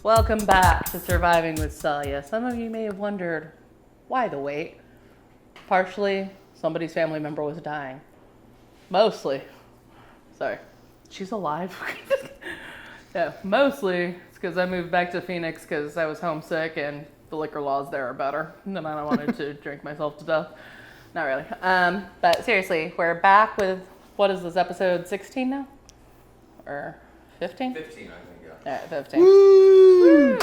Welcome back to Surviving with Celia. Some of you may have wondered, why the wait? Partially, somebody's family member was dying. Mostly. Sorry. She's alive. Yeah, mostly it's because I moved back to Phoenix because I was homesick and the liquor laws there are better. And then I wanted to drink myself to death. Not really. But seriously, we're back with, what is this, episode 16 now? Or 15? 15, I think, yeah. All right, 15. Woo!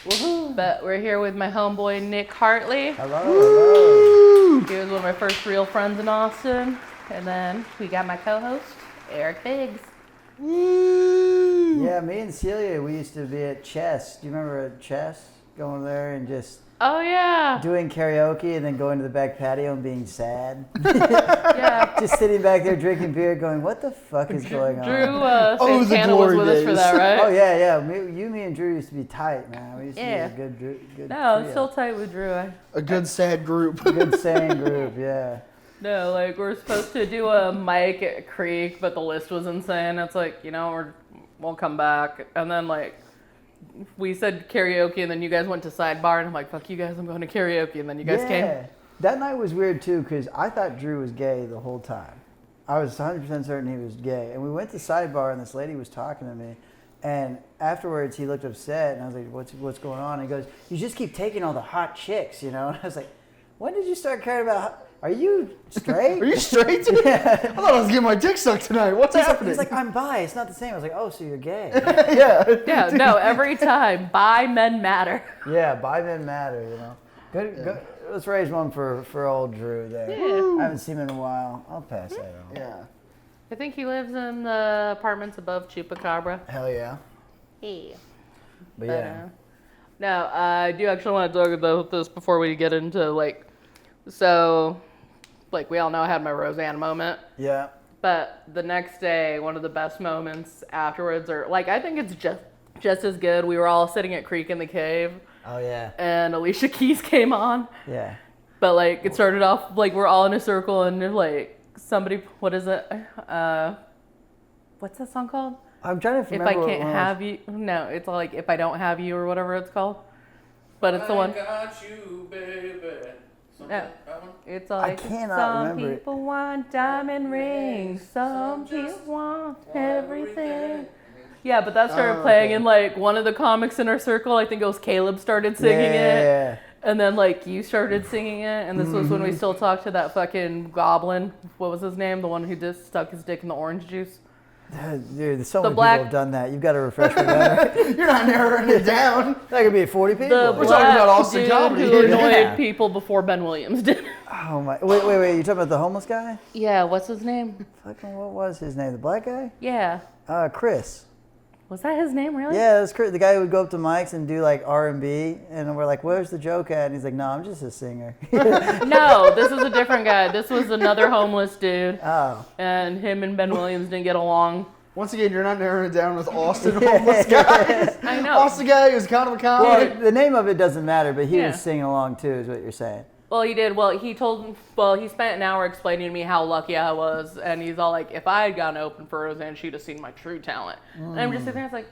Woohoo! But we're here with my homeboy, Nick Hartley. Hello. He was one of my first real friends in Austin. And then we got my co-host, Eric Biggs. Woo! Yeah, me and Celia, we used to be at Chess. Do you remember at Chess? Going there and just Oh, yeah. doing karaoke and then going to the back patio and being sad. Yeah. Just sitting back there drinking beer going, what the fuck is going on? Drew Santana was with us for that, right? Oh, yeah. Me and Drew used to be tight, man. We used to be a good No, I'm trio. still tight with Drew. A good sad group. A good sane group, yeah. No, like, we're supposed to do a mic at Creek, but the list was insane. It's like, we'll come back. And then, like, we said karaoke, and then you guys went to Sidebar, and I'm like, fuck you guys, I'm going to karaoke. And then you guys came. That night was weird, too, because I thought Drew was gay the whole time. I was 100% certain he was gay. And we went to Sidebar, and this lady was talking to me. And afterwards, he looked upset, and I was like, what's going on? And he goes, you just keep taking all the hot chicks, And I was like, when did you start caring about Are you straight? Are you straight? Yeah. I thought I was getting my dick sucked tonight. What's happening? He's like, I'm bi. It's not the same. I was like, oh, so you're gay. Yeah, no, every time. Bi men matter. Yeah, bi men matter, Good. Let's raise one for old Drew there. Yeah. I haven't seen him in a while. I'll pass that on. Yeah. I think he lives in the apartments above Chupacabra. Hell yeah. Yeah. But yeah. No, I do actually want to talk about this before we get into, we all know I had my Roseanne moment. Yeah. But the next day, one of the best moments afterwards, I think it's just as good. We were all sitting at Creek in the Cave. Oh, yeah. And Alicia Keys came on. Yeah. But, it started off, we're all in a circle, and, somebody, what is it? What's that song called? I'm trying to If remember I Can't Have You. No, it's If I Don't Have You or whatever it's called. But it's the one. I got you, baby. No, it's I cannot some remember it. people want diamond rings, some people want everything. Yeah, but that started playing, and one of the comics in our circle, I think it was Caleb, started singing it. And then you started singing it, and this was when we still talked to that fucking goblin. What was his name? The one who just stuck his dick in the orange juice. Dude, so many people have done that. You've got to refresh my memory. You're not narrowing it down. That could be 40 people. We're talking about Austin comedy who here. annoyed people before Ben Williams did. Oh my! Wait! You talking about the homeless guy? Yeah, what's his name? Fucking what was his name? The black guy? Yeah. Chris. Was that his name, really? Yeah, that's Chris. The guy who would go up to mics and do R&B, and we're like, "Where's the joke at?" And he's like, "No, I'm just a singer." No, this is a different guy. This was another homeless dude. Oh. And him and Ben Williams didn't get along. Once again, you're not narrowing it down with Austin homeless guys. I know. Austin guy who's kind of a comedy. Well, the name of it doesn't matter, but he was singing along too, is what you're saying. Well, he did. Well, he spent an hour explaining to me how lucky I was, and he's all like, if I had gotten open for Roseanne, she'd have seen my true talent. And I'm just sitting there,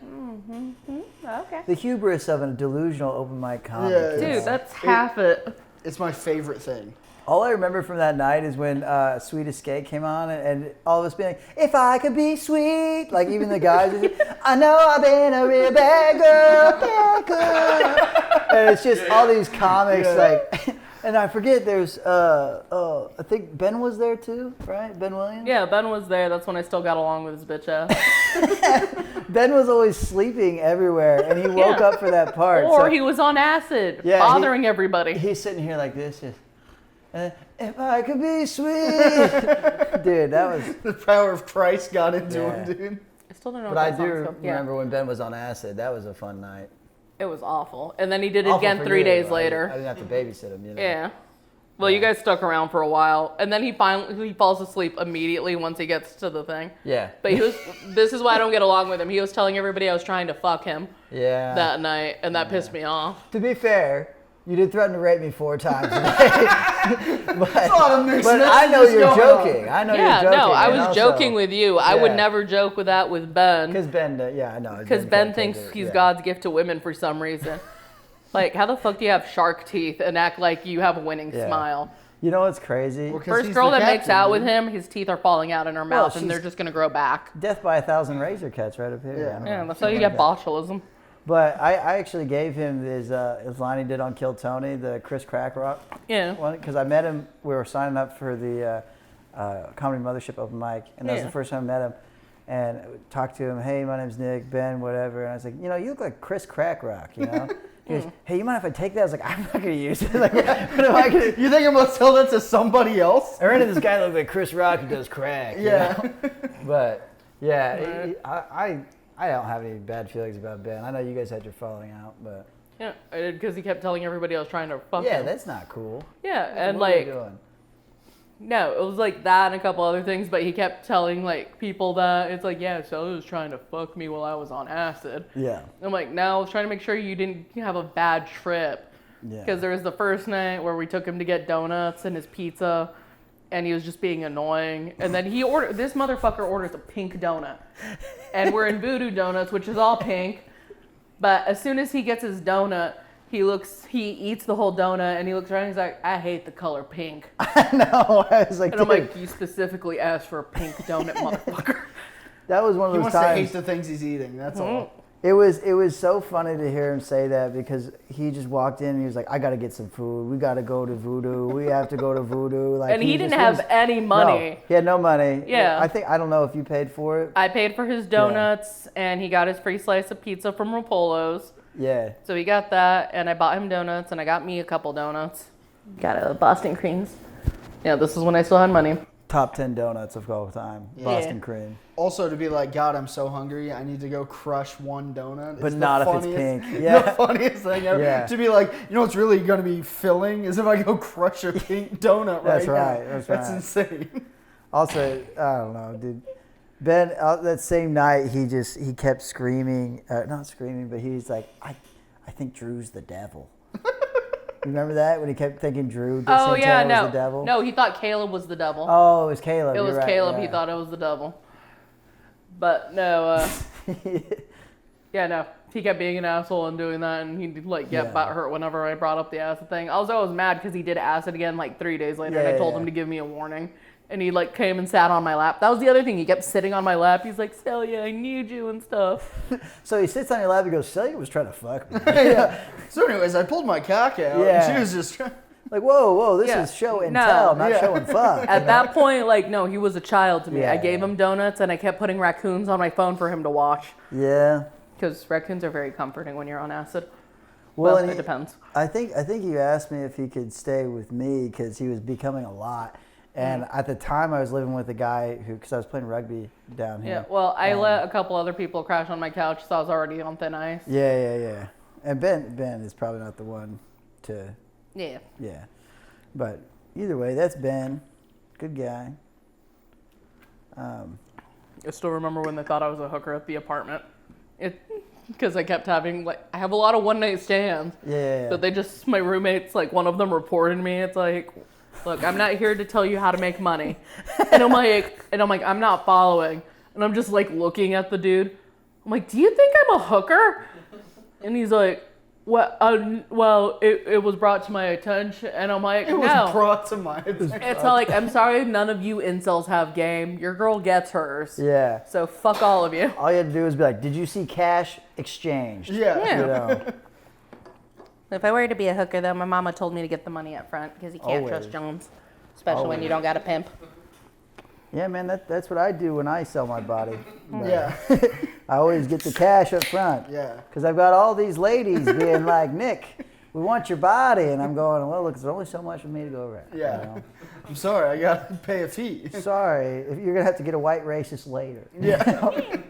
okay. The hubris of a delusional open mic comic. Yeah, Dude, that's half it. It's my favorite thing. All I remember from that night is when Sweet Escape came on, and all of us being like, if I could be sweet, even the guys, I know I've been a real bad girl. And it's just all these comics, and I forget there's, I think Ben was there too, right? Ben Williams? Yeah, Ben was there. That's when I still got along with his bitch ass. Ben was always sleeping everywhere, and he woke up for that part. Or he was on acid, bothering everybody. He's sitting here like this, just, if I could be sweet. Dude, that was... The power of Christ got into him, dude. I still don't know But what I that do song's called. remember when Ben was on acid. That was a fun night. It was awful. And then he did it Awful again for 3 you. days I later. didn't have to babysit him, Yeah. Well, you guys stuck around for a while, and then he falls asleep immediately once he gets to the thing. Yeah. But this is why I don't get along with him. He was telling everybody I was trying to fuck him Yeah. that night, and that pissed me off. To be fair, You did threaten to rape me 4 times today. but I know you're joking. I know you're joking. No, I was joking with you. I would Yeah. never joke with that with Ben. Because Ben, I know. Because Ben thinks he's God's gift to women for some reason. Like, how the fuck do you have shark teeth and act like you have a winning smile? You know what's crazy? Well, 'cause First he's girl the that makes captain, out dude. with him, his teeth are falling out in her mouth, and she's- they're just gonna grow back. Death by 1,000 razor cuts right up here. Yeah, that's how you get botulism. But I actually gave him his line he did on Kill Tony, the Chris Crackrock Yeah. one, because I met him. We were signing up for the Comedy Mothership open mic, and that was the first time I met him. And I talked to him, hey, my name's Nick, Ben, whatever. And I was like, you know, you look like Chris Crackrock, you know? He goes, hey, you mind if I take that? I was like, I'm not going to use it. Like, what am I going to You think I'm going to tell that to somebody else? I ran into this guy that looked like Chris Rock who does crack. you know? But, yeah, I don't have any bad feelings about Ben. I know you guys had your falling out, but... Yeah, I did because he kept telling everybody I was trying to fuck Yeah, him. that's not cool. Yeah, and What are you like... doing? No, it was like that and a couple other things, but he kept telling like people that it's like, yeah, Celia was trying to fuck me while I was on acid. Yeah. I'm like, no, I was trying to make sure you didn't have a bad trip. Yeah. Because there was the first night where we took him to get donuts and his pizza, and he was just being annoying. And then this motherfucker orders a pink donut. And we're in Voodoo Donuts, which is all pink. But as soon as he gets his donut, he eats the whole donut, and he looks around and he's like, I hate the color pink. I know. I was like, And I'm dude, like, you specifically asked for a pink donut, motherfucker. that was one of He those wants to hate times. the things he's eating, that's all. It was so funny to hear him say that because he just walked in and he was like, I got to get some food. We got to go to Voodoo. We have to go to Voodoo. Like, And he didn't have any money. No, he had no money. Yeah. I don't know if you paid for it. I paid for his donuts, and he got his free slice of pizza from Rapolo's. Yeah. So he got that, and I bought him donuts, and I got me a couple donuts. Got a Boston creams. Yeah, this is when I still had money. Top 10 donuts of all time. Boston cream. Also, to be like, God, I'm so hungry, I need to go crush one donut. But is not the if it's funniest- pink. Yeah. The funniest thing ever. Yeah. To be like, you know what's really going to be filling is if I go crush a pink donut That's now. right, that's right. insane. Also, I don't know, dude. Ben, that same night, he kept screaming, not screaming, but he's like, I think Drew's the devil. Remember that when he kept thinking Drew Oh, yeah, was no. the devil? No, he thought Caleb was the devil. Oh, it was Caleb. It you're was right, Caleb. yeah. He thought it was the devil. But no, yeah, no. He kept being an asshole and doing that, and he'd like get butthurt whenever I brought up the acid thing. I was mad because he did acid again like 3 days later, and I told him to give me a warning. And he like came and sat on my lap. That was the other thing. He kept sitting on my lap. He's like, Celia, I need you and stuff. So he sits on your lap and goes, Celia was trying to fuck me. Yeah. So anyways, I pulled my cock out, Yeah. and she was just trying. Like, whoa, this Yeah. is show and No. tell, not show and fuck. At that point, like, no, he was a child to me. Yeah. I gave him donuts, and I kept putting raccoons on my phone for him to watch. Yeah. Because raccoons are very comforting when you're on acid. Well, Well, and it depends. I think you asked me if he could stay with me because he was becoming a lot. And at the time, I was living with a guy because I was playing rugby down here. Yeah, well, I let a couple other people crash on my couch, so I was already on thin ice. Yeah. And Ben is probably not the one to. Yeah. Yeah. But either way, that's Ben. Good guy. I still remember when they thought I was a hooker at the apartment. Because I kept having, like, I have a lot of one-night stands. Yeah. But my roommates, like, one of them reported me. It's like, look, I'm not here to tell you how to make money. And I'm like, I'm not following. And I'm just, like, looking at the dude. I'm like, do you think I'm a hooker? And he's like, what? Well, it was brought to my attention. And I'm like, It was no. brought to my attention. It's all like, I'm sorry, none of you incels have game. Your girl gets hers. Yeah. So fuck all of you. All you had to do was be like, did you see cash exchanged? Yeah. Yeah. You know? If I were to be a hooker, though, my mama told me to get the money up front because you can't Always. trust Jones, especially when you don't got a pimp. Yeah, man, that's what I do when I sell my body. Yeah. I always get the cash up front. Yeah. Because I've got all these ladies being like, Nick, we want your body. And I'm going, well, look, there's only so much for me to go around. Yeah. You know? I'm sorry, I got to pay a fee. Sorry, if you're going to have to get a white racist later. Yeah.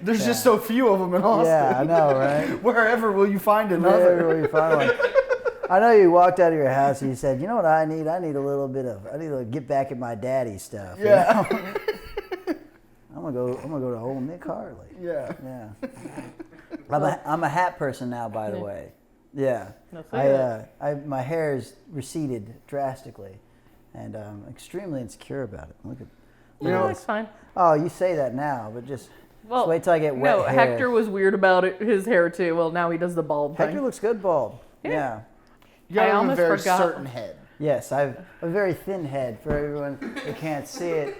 There's just so few of them in Austin. Yeah, I know, right? Wherever will you find another? Wherever you find one. I know you walked out of your house and you said, you know what I need? I need to get back at my daddy stuff. you Yeah. know? I'm gonna go to old Nick Hartley. Yeah. Yeah. I'm a hat person now, by the way. Yeah. That's it. My hair is receded drastically, and I'm extremely insecure about it. Look at. No, it's fine. Oh, you say that now, but just wait till I get wet hair. Hector was weird about his hair too. Well, now he does the bald thing. Hector looks good bald. Yeah. You got I a almost very forgot. certain head. Yes, I have a very thin head for everyone who can't see it.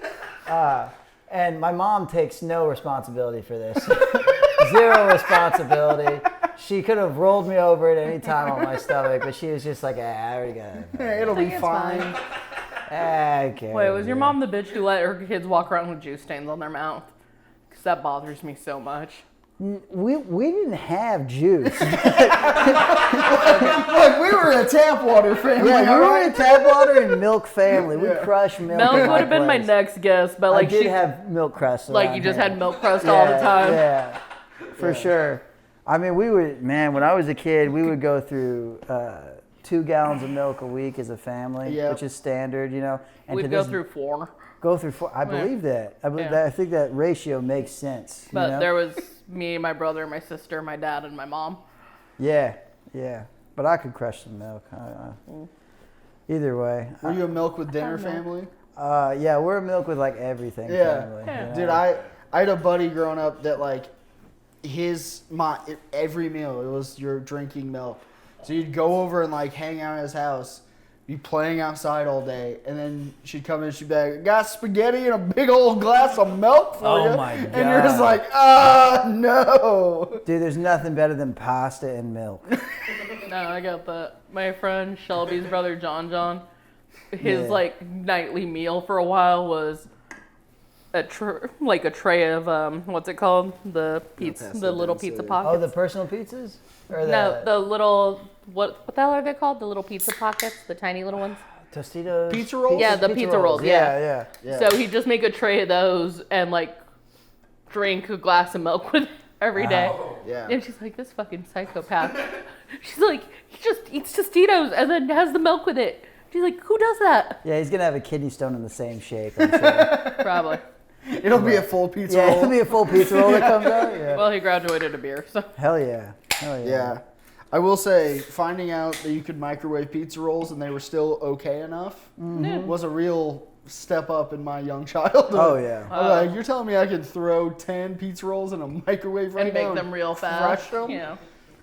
And my mom takes no responsibility for this. Zero responsibility. She could have rolled me over at any time on my stomach, but she was just like, I already got it. It'll be fine. Okay. Wait, was your mom the bitch who let her kids walk around with juice stains on their mouth? Because that bothers me so much. We didn't have juice. Look, we were a tap water family. Yeah, we all were right? a tap water and milk family. We crushed milk. Milk in would have been my place. next guess, but like I did have milk crust. like around you just here. had milk crust all the time. Yeah, for sure. I mean, when I was a kid, we would go through 2 gallons of milk a week as a family, which is standard, And We'd go through 4. Go through 4. I believe that. I think that ratio makes sense. But there was me, my brother, my sister, my dad, and my mom. Yeah. But I could crush some milk. Either way. Were you a milk with dinner family? Yeah, we're a milk with like everything family. Yeah. Dude, I had a buddy growing up that like every meal it was you're drinking milk. So you'd go over and like hang out at his house, be playing outside all day, and then she'd come in and she'd be like, got spaghetti and a big old glass of milk for you. Oh my God. And you're just like, no. Dude, there's nothing better than pasta and milk. No, I got that. My friend Shelby's brother John, his like nightly meal for a while was a tray of what's it called? The pizza, the little pizza pockets. Oh, the personal pizzas? Or No, the little what the hell are they called? The little pizza pockets, the tiny little ones. Tostitos? Pizza rolls? Yeah, the pizza rolls. Yeah. Yeah. So he'd just make a tray of those and like drink a glass of milk with it every day. Yeah. And she's like, this fucking psychopath. She's like, he just eats Tostitos and then has the milk with it. She's like, who does that? Yeah, he's going to have a kidney stone in the same shape, I'm sure. Probably. It'll be a full pizza Yeah, roll. it'll be a full pizza roll that comes out. Yeah. Well, he graduated a beer, so. Hell yeah. Yeah. I will say, finding out that you could microwave pizza rolls and they were still okay enough was a real step up in my young childhood. Oh, yeah. I was like, you're telling me I could throw 10 pizza rolls in a microwave right And now make them real fast. crush them? Yeah.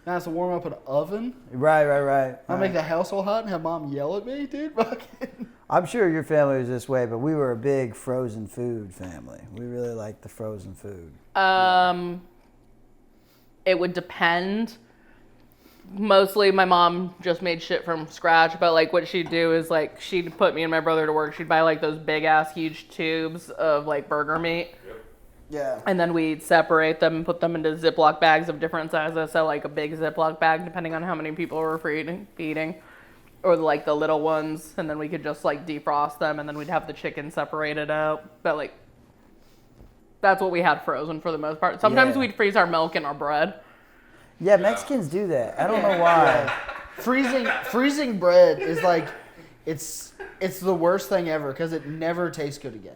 Now I have to warm up an oven. Right. I'll make the house all hot and have mom yell at me, dude. Fucking. I'm sure your family was this way, but we were a big frozen food family. We really liked the frozen food. It would depend. Mostly my mom just made shit from scratch, but like what she'd do is like she'd put me and my brother to work. She'd buy like those big ass huge tubes of like burger meat. Yeah. And then we'd separate them and put them into Ziploc bags of different sizes. So like a big Ziploc bag, depending on how many people were feeding. Or like the little ones. And then we could just like defrost them and then we'd have the chicken separated out. But like, that's what we had frozen for the most part. Sometimes we'd freeze our milk and our bread. Yeah, Mexicans do that. I don't know why. Freezing bread is like, it's the worst thing ever because it never tastes good again.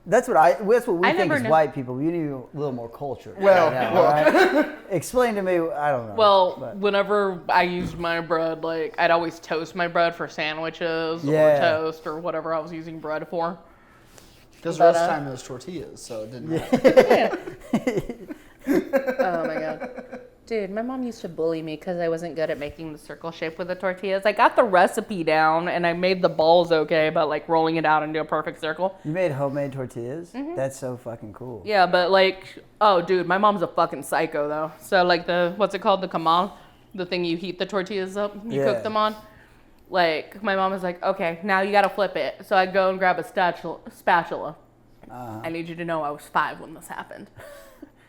That's what we think never as knew. white people. You need a little more culture. Well, right? Explain to me. I don't know. Well, whenever I used my bread, like I'd always toast my bread for sandwiches or toast or whatever I was using bread for. Because the rest of the time it was tortillas, so it didn't matter. Oh my god. Dude, my mom used to bully me because I wasn't good at making the circle shape with the tortillas. I got the recipe down and I made the balls okay, but like rolling it out into a perfect circle. You made homemade tortillas? That's so fucking cool. Yeah, but like, oh dude, my mom's a fucking psycho though. So like what's it called? The comal? The thing you heat the tortillas up, you cook them on. Like, my mom was like, okay, now you gotta flip it. So I'd go and grab a spatula. I need you to know I was 5 when this happened.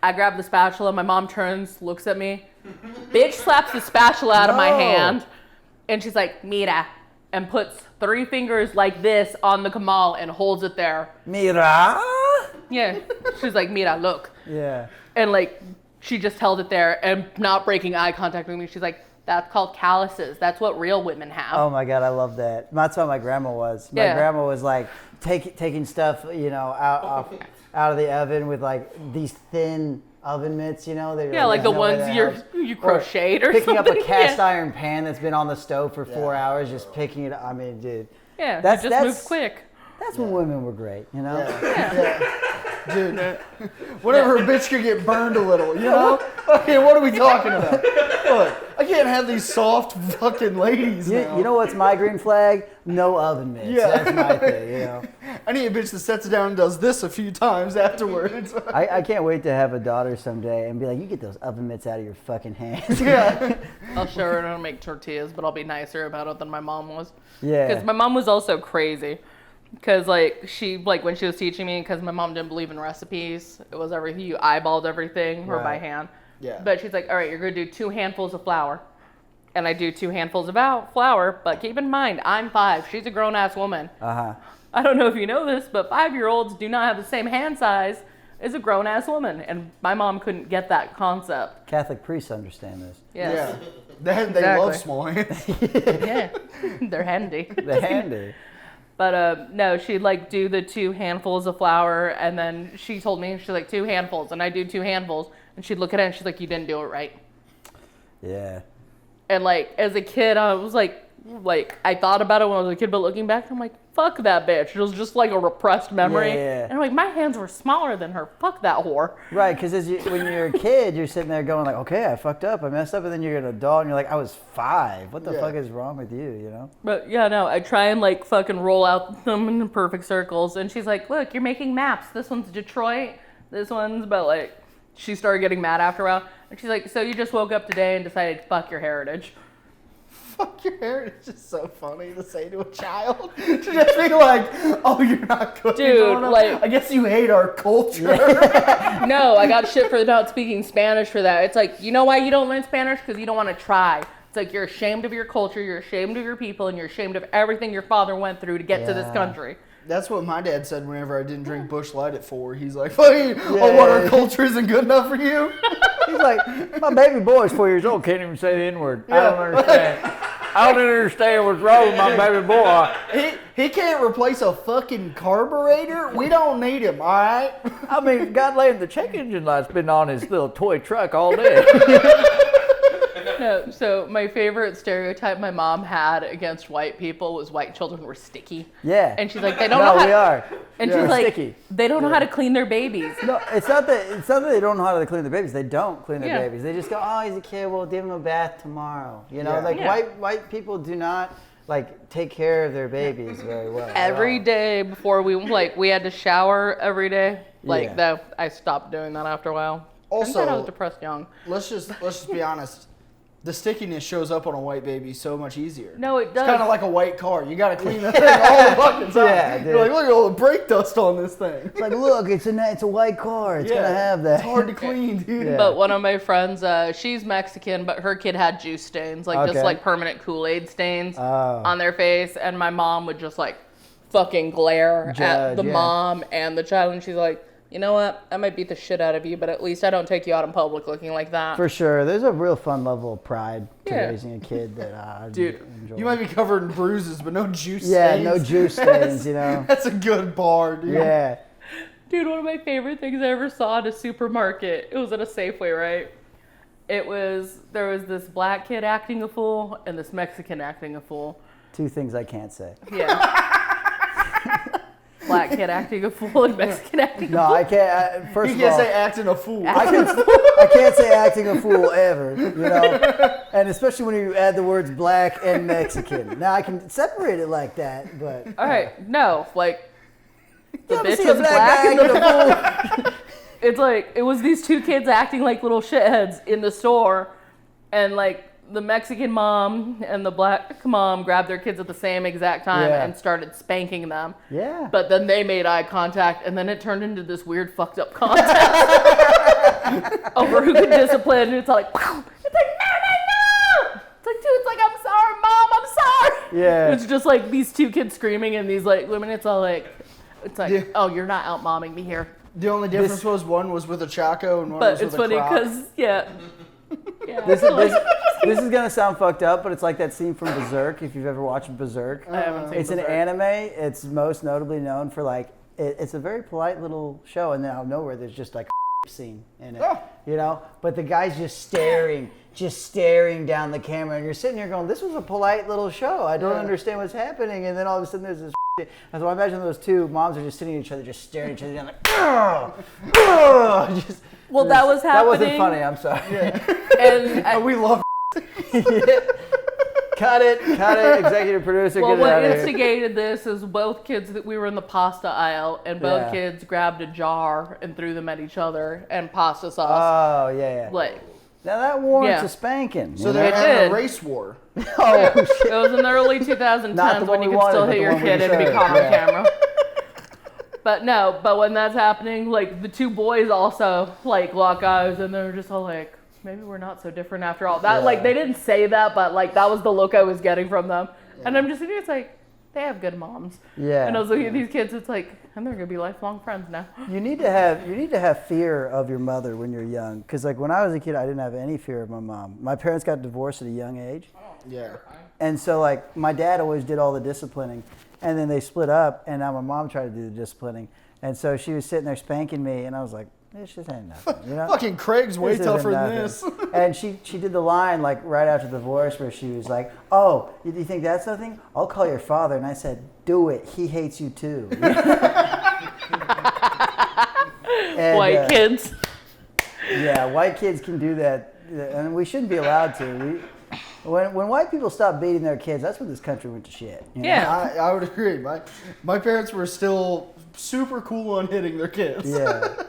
I grab the spatula, my mom turns, looks at me, bitch slaps the spatula out of my hand, and she's like, mira, and puts 3 fingers like this on the comal and holds it there. Mira? Yeah, she's like, mira, look. Yeah. And like, she just held it there and not breaking eye contact with me. She's like, that's called calluses. That's what real women have. Oh my God, I love that. That's how my grandma was. My grandma was like taking stuff, out of the oven with like these thin oven mitts, you know? Yeah, like the ones you crocheted or picking something. up a cast iron pan that's been on the stove for 4 hours, just picking it up. I mean, dude. Yeah, that's moved quick. That's when women were great, you know? Yeah. Dude, whatever a bitch could get burned a little, you know? Okay, what are we talking about? Look, I can't have these soft fucking ladies now. You know what's my green flag? No oven mitts. Yeah. That's my thing, you know? I need a bitch that sets it down and does this a few times afterwards. I can't wait to have a daughter someday and be like, you get those oven mitts out of your fucking hands. Yeah. I'll show her how to make tortillas, but I'll be nicer about it than my mom was. Yeah. Because my mom was also crazy. Because, when she was teaching me, because my mom didn't believe in recipes, it was everything, you eyeballed everything or by hand. Yeah. But she's like, all right, you're going to do 2 handfuls of flour. And I do 2 handfuls of flour, but keep in mind, I'm 5. She's a grown-ass woman. Uh-huh. I don't know if you know this, but 5-year-olds do not have the same hand size as a grown-ass woman. And my mom couldn't get that concept. Catholic priests understand this. Yes. Yeah. They love small hands. Yeah. They're handy. They're handy. But no, she'd do the 2 handfuls of flour, and then she told me, she's like, 2 handfuls, and I do 2 handfuls, and she'd look at it and she's like, you didn't do it right. Yeah. And as a kid, I was like I thought about it when I was a kid, but looking back, I'm like, fuck that bitch. It was just a repressed memory. Yeah. And I'm like, my hands were smaller than her. Fuck that whore. Right, because when you're a kid, you're sitting there going okay, I fucked up, I messed up, and then you're an adult, and you're like, I was 5. What the fuck is wrong with you, you know? But yeah, no, I try and fucking roll out them in perfect circles. And she's like, look, you're making maps. This one's Detroit. This one's, but she started getting mad after a while. And she's like, so you just woke up today and decided to fuck your heritage. Fuck your heritage is so funny to say to a child. To just be like, oh, you're not good. Dude, I guess you hate our culture. No, I got shit for not speaking Spanish for that. It's you know why you don't learn Spanish? Because you don't want to try. It's you're ashamed of your culture, you're ashamed of your people, and you're ashamed of everything your father went through to get to this country. That's what my dad said whenever I didn't drink Busch Light at 4. He's like, what, our culture isn't good enough for you? He's like, my baby boy's 4 years old, can't even say the N-word. Yeah. I don't understand. I don't understand what's wrong with my baby boy. He can't replace a fucking carburetor. We don't need him, all right? I mean, God laying the check engine light's been on his little toy truck all day. No, so my favorite stereotype my mom had against white people was white children were sticky. Yeah. And she's like, they don't know how. We are. And Yeah. she's like, Sticky. they don't know how to clean their babies. No, it's not that they don't know how to clean their babies. They don't clean their Yeah. babies. They just go, oh, he's a kid. We'll give him a bath tomorrow. You know, Yeah. white people do not take care of their babies very well. Every day before we had to shower every day. Yeah. I stopped doing that after a while. Also, Turns out I was depressed young. Let's just be honest. The stickiness shows up on a white baby so much easier. No, it does. It's kind of like a white car. You got to clean that thing all the fucking time. Yeah, dude. You're like, look at all the brake dust on this thing. It's like, look, it's a white car. It's gonna have that. It's hard to clean, dude. Yeah. But one of my friends, she's Mexican, but her kid had juice stains, just permanent Kool-Aid stains on their face, and my mom would just fucking glare at the mom and the child, and she's like, you know what? I might beat the shit out of you, but at least I don't take you out in public looking like that. For sure. There's a real fun level of pride to raising a kid that I enjoy. You might be covered in bruises, but no juice stains. Yeah, no juice stains, you know. That's a good bar, dude. Yeah. Dude, one of my favorite things I ever saw at a supermarket, it was at a Safeway, right? There was this black kid acting a fool and this Mexican acting a fool. 2 things I can't say. Yeah. Black kid acting a fool and Mexican acting a fool. No, I can't. First You of can't all, say acting a fool. I can't say acting a fool ever, you know, and especially when you add the words black and Mexican. Now I can separate it like that, but All right, no, the You ever bitch see a was black black guy and get the a fool? it's it was these 2 kids acting like little shitheads in the store, and the Mexican mom and the black mom grabbed their kids at the same exact time and started spanking them. Yeah. But then they made eye contact, and then it turned into this weird fucked up contest over who could discipline. And it's no. It's I'm sorry, Mom, I'm sorry. Yeah. It's just these 2 kids screaming, and these women. It's oh, you're not out momming me here. The only difference was one was with a Chaco and one But was it's with a funny Croc. because This is gonna sound fucked up, but it's like that scene from Berserk. If you've ever watched Berserk, I haven't seen it's Berserk. an anime. It's most notably known for it's a very polite little show, and then out of nowhere there's just scene in it, Oh. you know. But the guy's just staring down the camera, and you're sitting here going, "This was a polite little show. I don't understand what's happening." And then all of a sudden, there's this. So I imagine those two moms are just sitting at each other, just staring at each other, like, just. Well, that was That wasn't happening. funny. I'm sorry. And We love. Cut it. Executive producer, well, get it what out of here. instigated this is both kids that we were in the pasta aisle, and both Yeah. kids grabbed a jar and threw them at each other, and pasta sauce. Oh yeah. Like, Now that warrants Yeah. a spanking. So you they're It having did. a race war. know? Oh, shit. it was in the early 2010s Not the one when you we could still wanted, but hit the your one we kid and be deserved, caught on yeah. camera. But when that's happening, like the two boys also like lock eyes, and they're just all like, maybe we're not so different after all. That like they didn't say that, but like that was the look I was getting from them. And I'm just sitting here, it's like they have good moms. Yeah. And I was looking at these kids, it's like, and they're gonna be lifelong friends now. You need to have fear of your mother when you're young, because like when I was a kid, I didn't have any fear of my mom. My parents got divorced at a young age, Yeah. and so like my dad always did all the disciplining, and then they split up, and now my mom tried to do the disciplining, and so she was sitting there spanking me, and I was like, this just ain't nothing, you know. Fucking Craig's way This isn't tougher than nothing. this. And she did the line like right after the divorce where she was like, "Oh, you think that's nothing? I'll call your father." And I said, "Do it. He hates you too." And, White kids. Yeah, white kids can do that, and we shouldn't be allowed to. When white people stop beating their kids, that's when this country went to shit. you know? Yeah. I would agree. My parents were still super cool on hitting their kids. Yeah.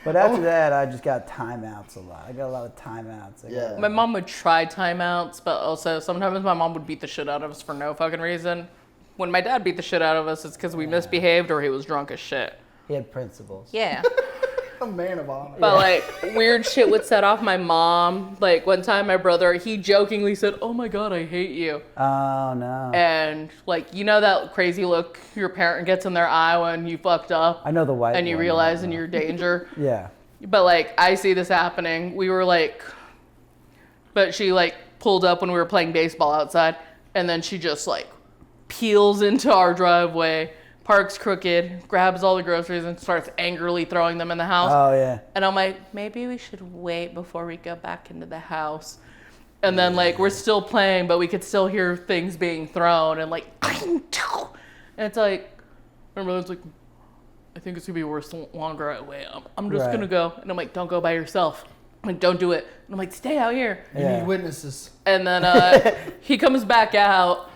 But after that, I just got timeouts a lot. I got a lot of timeouts. Yeah. My mom would try timeouts, but also sometimes my mom would beat the shit out of us for no fucking reason. When my dad beat the shit out of us, it's because we misbehaved or he was drunk as shit. He had principles. Yeah. A man of honor. But like weird shit would set off my mom. Like one time my brother, he jokingly said, "Oh my God, I hate you." Oh no. And like, you know that crazy look your parent gets in their eye when you fucked up I know the white. and you one, realize in your danger. Yeah. But like, I see this happening. We were like, but she like pulled up when we were playing baseball outside, and then she just like peels into our driveway, parks crooked, grabs all the groceries, and starts angrily throwing them in the house. Oh yeah. And I'm like, maybe we should wait before we go back into the house. And then like we're still playing, but we could still hear things being thrown, and like, and it's like, my brother's like, I think it's gonna be worse the longer I wait. I'm just Right. gonna go. And I'm like, don't go by yourself. I'm like, don't do it. And I'm like, stay out here. You Yeah. need witnesses. And then he comes back out,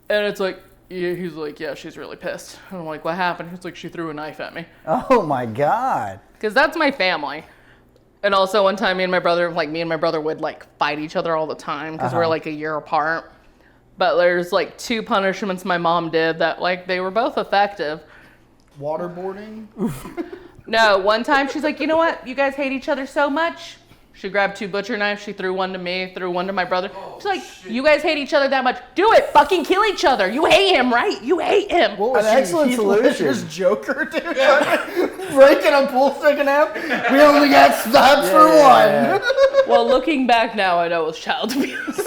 and it's like, he's like, yeah, she's really pissed. And I'm like, what happened? He's like, she threw a knife at me. Oh my God. Because that's my family. And also one time me and my brother would like fight each other all the time because we're like a year apart. But there's like two punishments my mom did that like they were both effective. Waterboarding. No, one time she's like, you know what? You guys hate each other so much. She grabbed two butcher knives. She threw one to me, threw one to my brother. She's like, you guys hate each other that much. Do it. Fucking kill each other. You hate him, right? You hate him. What was An she, excellent Heath solution. Ledger's Joker, dude? Breaking a pool stick in half. We only got stops for Yeah. one. Well, looking back now, I know it was child abuse.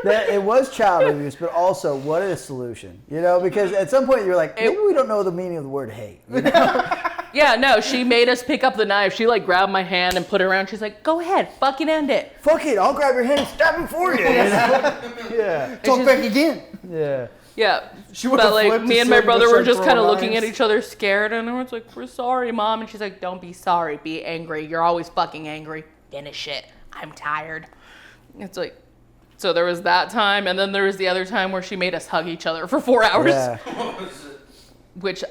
It was child abuse, but also what a solution, you know? Because at some point you're like, maybe we don't know the meaning of the word hate. You know? Yeah, no, she made us pick up the knife. She like grabbed my hand and put it around. She's like, go ahead, fucking end it. Fuck it, I'll grab your hand and stab him for you. You know? Yeah, Talk back again. yeah. Yeah, She would've but like flipped me to and my Celia, brother were started just kind of throwing looking at knives. each other scared, and everyone's like, we're sorry, Mom. And she's like, don't be sorry, be angry. You're always fucking angry. Finish it. I'm tired. It's like, so there was that time, and then there was the other time where she made us hug each other for 4 hours, Yeah. which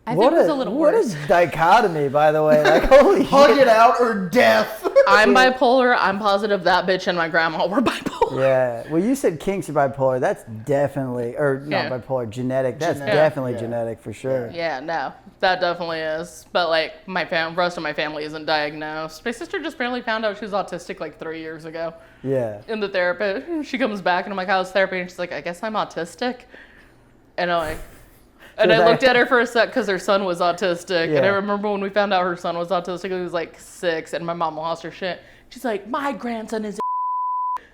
I think was a little what worse. a dichotomy, by the way. Like, holy Hug shit. it out or death. I'm bipolar. I'm positive that bitch and my grandma were bipolar. Yeah. Well, you said kinks are bipolar. That's definitely, or Yeah. not bipolar, genetic. That's Genetic, definitely yeah. genetic for sure. Yeah, no, that definitely is. But like rest of my family isn't diagnosed. My sister just barely found out she was autistic like 3 years ago. Yeah. In the therapist, she comes back and I'm like, how's therapy? And she's like, I guess I'm autistic. And I'm like, and I looked at her for a sec because her son was autistic. And I Yeah. remember when we found out her son was autistic, he was like 6, and my mom lost her shit. She's like, my grandson is.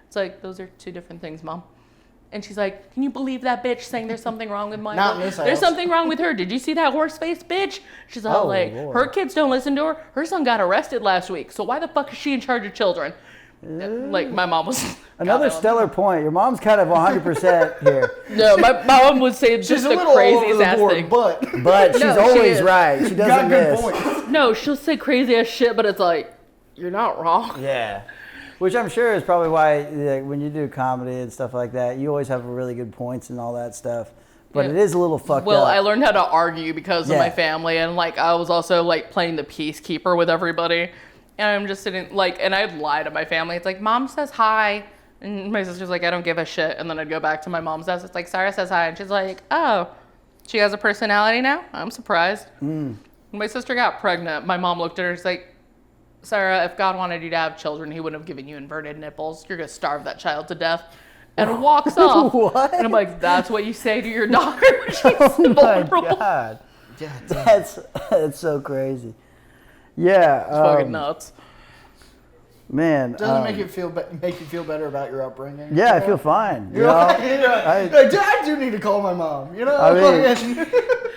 It's like, those are two different things, Mom. And she's like, can you believe that bitch saying there's something wrong with my Not in this There's house. something wrong with her. Did you see that horse-faced bitch? She's all Oh, like, Lord. her kids don't listen to her. Her son got arrested last week. So why the fuck is she in charge of children? Like, my mom was... Another God, stellar point. Your mom's kind of 100% here. No, my mom would say She's just a the little all over craziest the ass board, thing. but But she's No, she always is. right. She got doesn't good miss. points. No, she'll say crazy ass shit, but it's like, you're not wrong. Yeah. Which I'm sure is probably why like, when you do comedy and stuff like that, you always have really good points and all that stuff. But Yeah. it is a little fucked Well, up. I learned how to argue because of Yeah. my family, and like I was also like playing the peacekeeper with everybody, and I'm just sitting like, and I'd lie to my family. It's like, Mom says hi, and my sister's like, I don't give a shit, and then I'd go back to my mom's house. It's like, Sarah says hi, and she's like, oh, she has a personality now? I'm surprised. When my sister got pregnant, my mom looked at her. She's like, Sarah, if God wanted you to have children, he wouldn't have given you inverted nipples. You're gonna starve that child to death. And walks off. What? And I'm like, that's what you say to your daughter when she's Oh my vulnerable. God. yeah, damn. That's so crazy. Yeah. Fucking nuts. Man. Doesn't make you feel better about your upbringing. Yeah, I feel fine. You You know, know? I do need to call my mom. You know, I mean-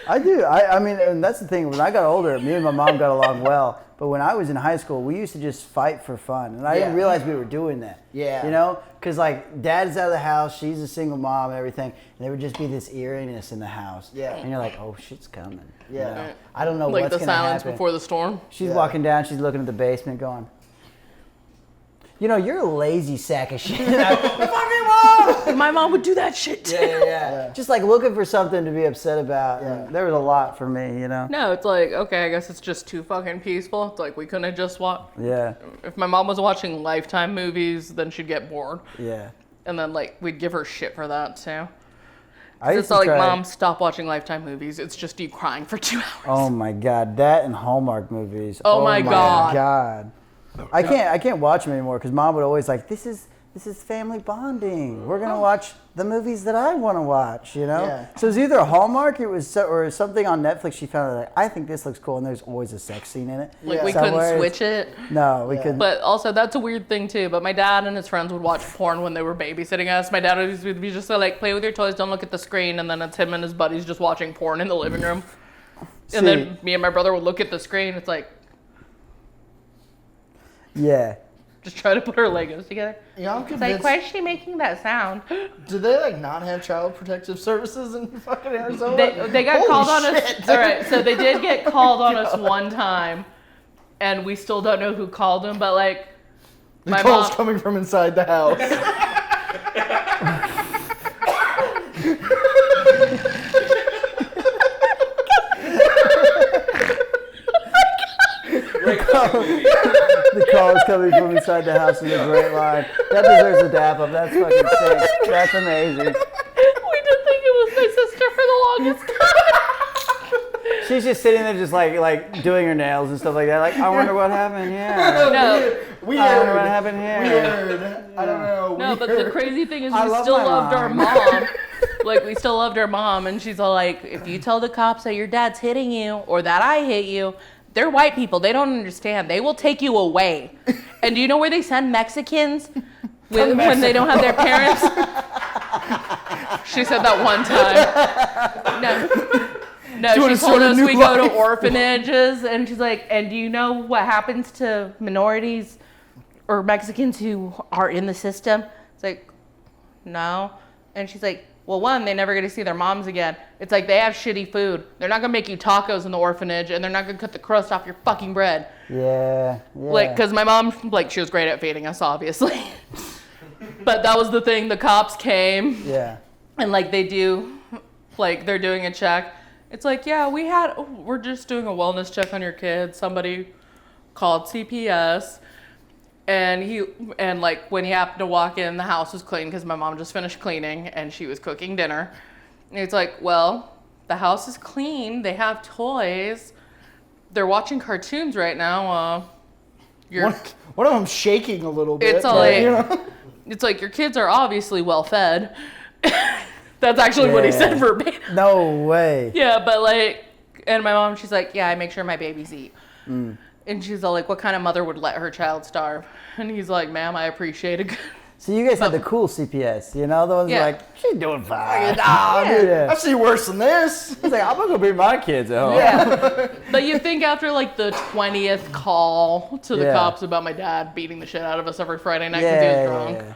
I do. I mean, and that's the thing. When I got older, me and my mom got along well. But when I was in high school, we used to just fight for fun. And I didn't Yeah. realize we were doing that. Yeah. You know? Because, like, dad's out of the house. She's a single mom and everything. And there would just be this eeriness in the house. Yeah. And you're like, oh, shit's coming. You Yeah. know? I don't know Like what's the going to silence happen. before the storm. She's Yeah. walking down. She's looking at the basement going, you know, you're a lazy sack of shit. Fucking mom! My mom would do that shit too. Yeah. Just like looking for something to be upset about. Yeah. And there was a lot for me, you know? No, it's like, okay, I guess it's just too fucking peaceful. It's like we couldn't have just watched. Yeah. If my mom was watching Lifetime movies, then she'd get bored. Yeah. And then like we'd give her shit for that too. I It's used to like, try. Mom, stop watching Lifetime movies. It's just you crying for 2 hours. Oh my God, that and Hallmark movies. Oh my God. God. I can't watch them anymore because Mom would always like, this is family bonding. We're gonna watch the movies that I want to watch, you know. Yeah. So it was either Hallmark, or something on Netflix. She found like, I think this looks cool, and there's always a sex scene in it. Like Yeah. we Somewhere couldn't it's- switch it. No, we Yeah. couldn't. But also, that's a weird thing too. But my dad and his friends would watch porn when they were babysitting us. My dad would be just like, play with your toys, don't look at the screen. And then it's him and his buddies just watching porn in the living room. And then me and my brother would look at the screen. It's like, Yeah. just try to put our Legos together. Yeah, I'm It's like, convinced. why is she making that sound? Do they like not have child protective services in fucking Arizona? They got Holy called on shit, us. All right, so they did get called on us one time. And we still don't know who called them. But like, The my call's mom. coming from inside the house. The call is coming from inside the house is a great line. That deserves a dap up. That's fucking sick. That's amazing. We did think it was my sister for the longest time. She's just sitting there, just like doing her nails and stuff like that. Like, I wonder what happened here. No. Weird. I wonder what happened here. Weird. I don't know. No, but the crazy thing is I we love still my loved our mom. mom. Like, we still loved our mom. And she's all like, if you tell the cops that your dad's hitting you or that I hit you, they're white people. They don't understand. They will take you away. And do you know where they send Mexicans when they don't have their parents? She said that one time. No, Doing she a told sort of us new we go life. to orphanages, and she's like, and do you know what happens to minorities or Mexicans who are in the system? It's like, no. And she's like, well, one, they never get to see their moms again. It's like they have shitty food. They're not gonna make you tacos in the orphanage, and they're not gonna cut the crust off your fucking bread. Yeah. Like, cause my mom, like, she was great at feeding us, obviously. But that was the thing. The cops came, Yeah. and like they do, like they're doing a check. It's like, yeah, we're just doing a wellness check on your kid. Somebody called CPS. And like when he happened to walk in, the house was clean because my mom just finished cleaning and she was cooking dinner. And it's like, well, the house is clean. They have toys. They're watching cartoons right now. One of them shaking a little bit. It's all but, like, you know. it's like your kids are obviously well fed. That's actually what he Yeah. said verbatim. No way. Yeah, but like, and my mom, she's like, yeah, I make sure my babies eat. And she's all like, what kind of mother would let her child starve? And he's like, ma'am, I appreciate a good So you guys had the cool CPS, you know, the ones Yeah. like, she's doing fine. I've seen worse than this. He's like, I'm gonna go beat my kids at home. Yeah. But you think after like the 20th call to the Yeah. cops about my dad beating the shit out of us every Friday night because he was drunk. Yeah.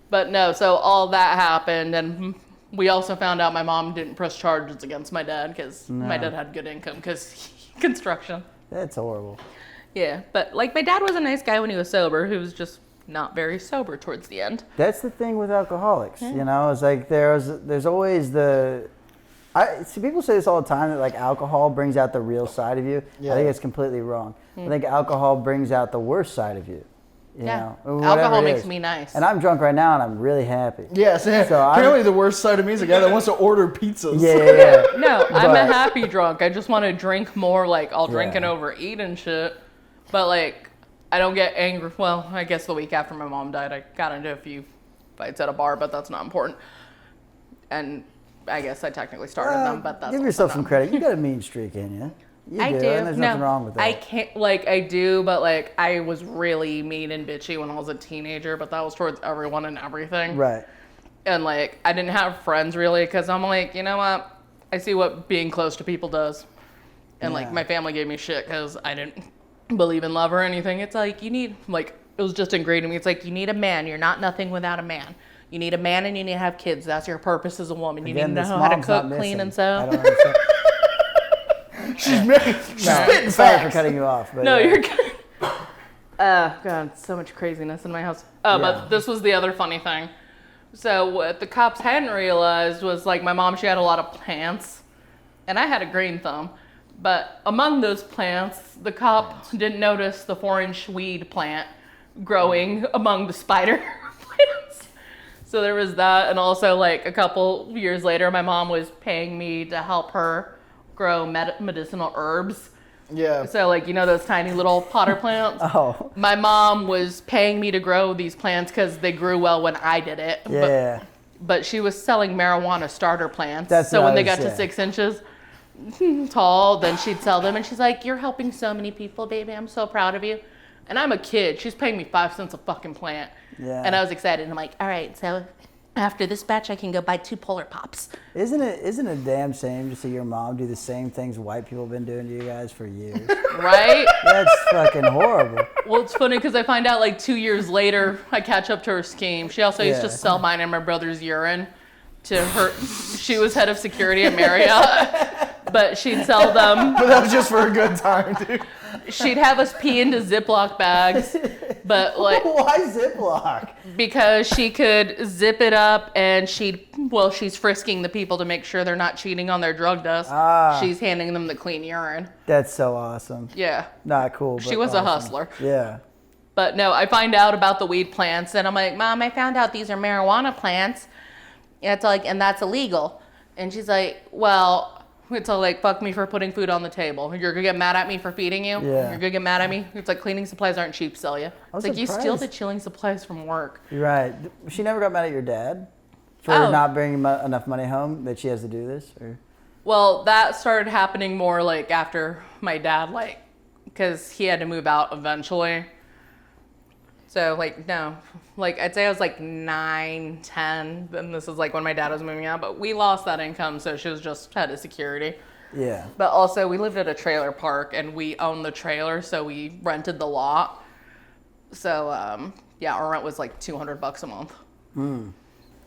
But no, so all that happened, and we also found out my mom didn't press charges against my dad because my dad had good income because construction. That's horrible. Yeah, but like my dad was a nice guy when he was sober. He was just not very sober towards the end. That's the thing with alcoholics, you know. It's like there's always I see people say this all the time that like alcohol brings out the real side of you. Yeah. I think it's completely wrong. I think alcohol brings out the worst side of you. You know, whatever Alcohol it makes is. me nice. And I'm drunk right now, and I'm really happy. Yes, So apparently the worst side of me is a guy that wants to order pizzas. Yeah. No, I'm a But- happy drunk. I just want to drink more. Like I'll drink and Yeah. overeat and shit. But like I don't get angry. Well, I guess the week after my mom died, I got into a few fights at a bar, but that's not important. And I guess I technically started them, but that's Give also yourself not some credit. You got a mean streak in you. You I do. and there's nothing wrong with that. I can't, like, I do, but, like, I was really mean and bitchy when I was a teenager, but that was towards everyone and everything. Right. And, like, I didn't have friends, really, because I'm like, you know what? I see what being close to people does. And, like, Yeah. my family gave me shit because I didn't believe in love or anything. It's like, you need, like, it was just ingrained in me. It's like, you need a man. You're not nothing without a man. You need a man and you need to have kids. That's your purpose as a woman. You Again, need to this know how to mom's not cook, clean, missing. and sew. I don't understand. She's No, spitting sorry for facts. cutting you off. But No, yeah. you're good. God, so much craziness in my house. Yeah. But this was the other funny thing. So what the cops hadn't realized was like my mom, she had a lot of plants, and I had a green thumb. But among those plants, the cop didn't notice the 4-inch weed plant growing among the spider plants. So there was that, and also like a couple years later, my mom was paying me to help her grow medicinal herbs. Yeah. So like, you know those tiny little potter plants? Oh, My mom was paying me to grow these plants because they grew well when I did it. yeah. But she was selling marijuana starter plants. That's so what when I they was got to saying. 6 inches tall, then she'd sell them. And she's like, you're helping so many people, baby. I'm so proud of you. And I'm a kid. She's paying me 5 cents a fucking plant. Yeah. And I was excited. I'm like, all right, so after this batch, I can go buy 2 Polar Pops. Isn't it a damn shame to see your mom do the same things white people have been doing to you guys for years? Right? That's fucking horrible. Well, it's funny because I find out like 2 years later, I catch up to her scheme. She also used to Yeah. sell mine and my brother's urine to her. She was head of security at Marriott, but she'd sell them. But that was just for a good time, dude. She'd have us pee into Ziploc bags, but like Why Ziploc? because she could zip it up and she's frisking the people to make sure they're not cheating on their drug test. Ah. She's handing them the clean urine. That's so awesome. Yeah. Not cool. But She was a awesome. hustler. Yeah. But no, I find out about the weed plants and I'm like, Mom, I found out these are marijuana plants. And it's like, and that's illegal. And she's like, well, it's all like, fuck me for putting food on the table. You're gonna get mad at me for feeding you? Yeah. You're gonna get mad at me? It's like cleaning supplies aren't cheap, Celia. was It's like you steal surprised. the chilling supplies from work. You're right. She never got mad at your dad for Oh. not bringing enough money home that she has to do this? Or? Well, that started happening more like after my dad, like, because he had to move out eventually. So, like, no. Like, I'd say I was like 9, 10. And this is like when my dad was moving out. But we lost that income, so she was just head of security. Yeah. But also, we lived at a trailer park, and we owned the trailer, so we rented the lot. So, yeah, our rent was like $200 a month.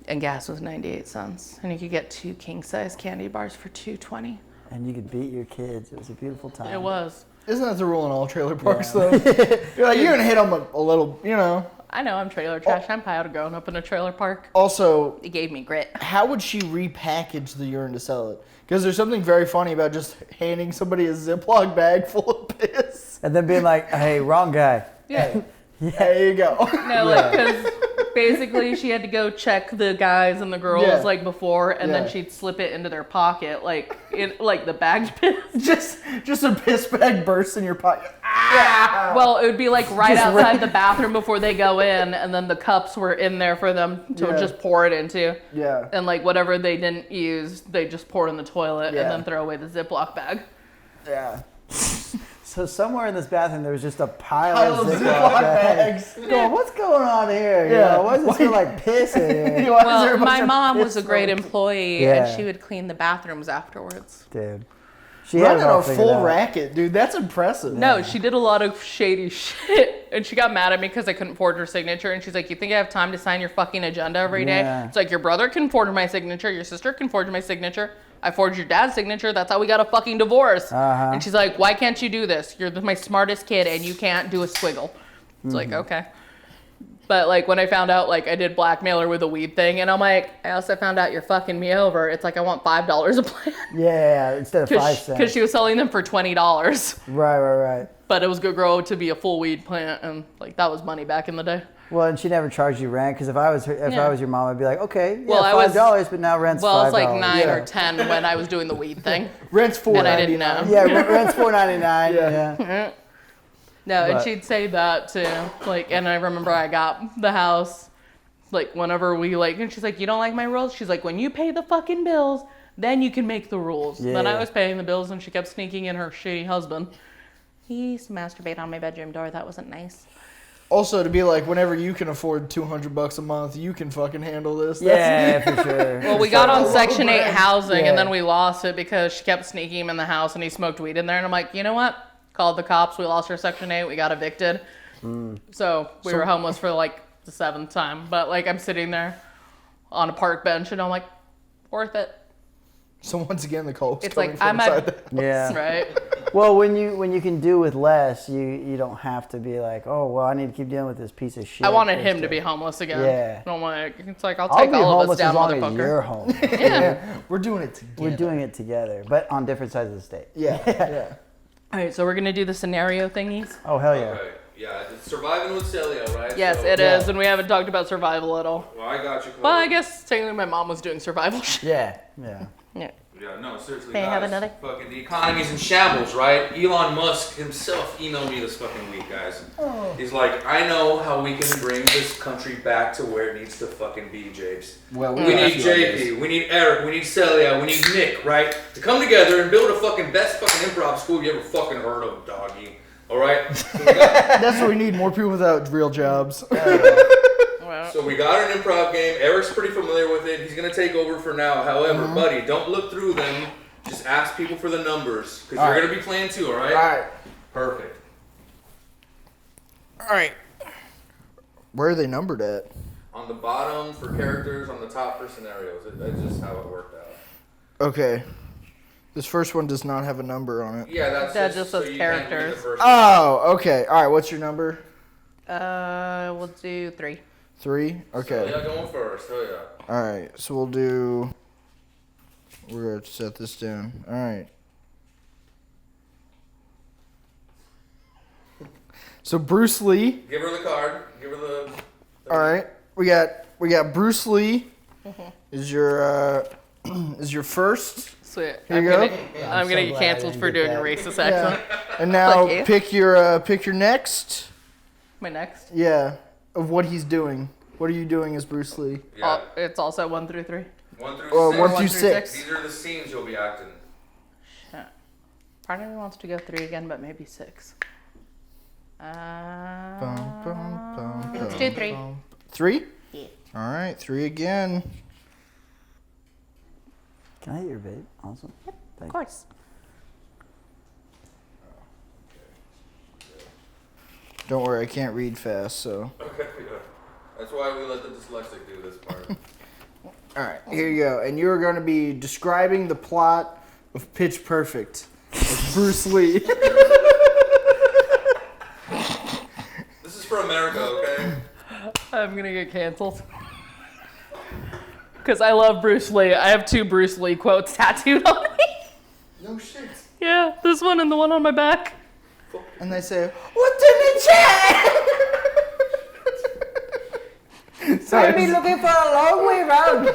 And gas was 98 cents. And you could get 2 king-size candy bars for $2.20. And you could beat your kids. It was a beautiful time. It was. Isn't that the rule in all trailer parks, Yeah. though? You're gonna hit them a little, you know. I know, I'm trailer trash. I'm proud of growing up in a trailer park. Also, It gave me grit. how would she repackage the urine to sell it? Because there's something very funny about just handing somebody a Ziploc bag full of piss. And then being like, hey, wrong guy. Yeah. There you go. No, like, because basically she had to go check the guys and the girls, Yeah. like, before, and then Yeah. she'd slip it into their pocket, like, in, like, the bagged piss. just a piss bag bursts in your pocket. Ah! Well, it would be, like, right Just outside the bathroom before they go in, and then the cups were in there for them to Yeah. just pour it into. Yeah. And, like, whatever they didn't use, they just pour it in the toilet Yeah. and then throw away the Ziploc bag. Yeah. So somewhere in this bathroom there was just a pile Pile of of Ziploc Ziploc bags. bags. Going, what's going on here? You Yeah. know, why does it smell like piss in here? Why is there Well, a bunch my of mom was a piss great smoke? employee, Yeah. and she would clean the bathrooms afterwards. Dude. She had Running it all a figured full out. racket, dude. That's impressive. No, she did a lot of shady shit, and she got mad at me because I couldn't forge her signature, and she's like, you think I have time to sign your fucking agenda every day? Yeah. It's like, your brother can forge my signature, your sister can forge my signature, I forged your dad's signature, that's how we got a fucking divorce. Uh-huh. And she's like, why can't you do this? You're my smartest kid, and you can't do a squiggle. It's like, okay. But like when I found out like I did blackmail her with a weed thing, and I'm like, I also found out you're fucking me over. It's like I want $5 a plant. Yeah, instead of 5 cents. Because she was selling them for $20. Right. But it was good grow to be a full weed plant, and like that was money back in the day. Well, and she never charged you rent because if I was your mom, I'd be like, okay, yeah, Well, I was- $5, but now rent's $5. Well, I was like 9 yeah. or 10 when I was doing the weed thing. Rent's $4.99. And I didn't know. Yeah, rent's $4.99. Yeah. No, and But- she'd say that too. Like, and I remember I got the house, like whenever we like, and she's like, you don't like my rules? She's like, when you pay the fucking bills, then you can make the rules. Yeah. Then I was paying the bills, and she kept sneaking in her shitty husband. He used to masturbate on my bedroom door. That wasn't nice. Also, to be like, whenever you can afford $200 a month, you can fucking handle this. Yeah, for sure. Well, we got on Low Section 8 rent. housing, Yeah. and then we lost it because she kept sneaking him in the house, and he smoked weed in there. And I'm like, you know what? Called the cops. We lost our Section 8. We got evicted. So we were homeless for like the 7th time. But like I'm sitting there on a park bench, and I'm like, worth it. So once again, the coke's It's coming like, from I'm inside at- the Yeah. Right? Well, when you can do with less, you don't have to be like, oh, well, I need to keep dealing with this piece of shit. I wanted just him to be homeless again. Yeah. I'm like, it's like, I'll I'll take be all of homeless us down, as long as motherfucker. you're home. Yeah. We're doing it together. We're doing it together, but on different sides of the state. Yeah. All right, so we're going to do the scenario thingies. Oh, hell yeah. Okay. Yeah, it's surviving with Celia, right? Yes, So- it is, and we haven't talked about survival at all. Well, I got you. Well, I covered. guess technically my mom was doing survival shit. Yeah. Yeah. Yeah, no, seriously, May I guys. have another? Fucking the economy's in shambles, right? Elon Musk himself emailed me this fucking week, guys. Oh. He's like, I know how we can bring this country back to where it needs to fucking be, Japes. Well, We need JP, we need Eric, we need Celia, we need Nick, right? To come together and build a fucking best fucking improv school you ever fucking heard of, doggy. Alright? So we got- That's what we need. More people without real jobs. Well, So we got an improv game. Eric's pretty familiar with it. He's gonna take over for now. However, buddy, don't look through them. Just ask people for the numbers because you're Alright. gonna be playing too. All right? Alright. Perfect. Alright. Where are they numbered at? On the bottom for characters, on the top for scenarios. That's just how it worked out. Okay. This first one does not have a number on it. Yeah, that's That just says so you can't read the characters. first Oh, okay. Alright, what's your number? we'll do 3. 3? Okay. Yeah, going first. Oh yeah. Alright, so we'll do... We're going to set this down. Alright. So Bruce Lee. Give her the card. Give her the. Alright. We got Bruce Lee is your first. Sweet. Here you go. I'm gonna get glad I canceled didn't for get doing that. a racist accent. And now Fuck you. pick your next. My next. Yeah, of what he's doing. What are you doing as Bruce Lee? Yeah. It's also 1 through 3. 1 through 6. 1 1 through through 6. These are the scenes you'll be acting. Shit. Part of me wants to go 3 again, but maybe 6. Let's do 3. 3? Yeah. All right, 3 again. Can I hit your vape? Awesome. Of course. Don't worry, I can't read fast, so. Okay. Yeah. That's why we let the dyslexic do this part. All right, here you go. And you're going to be describing the plot of Pitch Perfect as Bruce Lee. This is for America, okay? I'm gonna get canceled. Because I love Bruce Lee. I have 2 Bruce Lee quotes tattooed on me. No shit. Yeah, this one and the one on my back. And they say, "What's in the chat?" I've been looking for a long way round.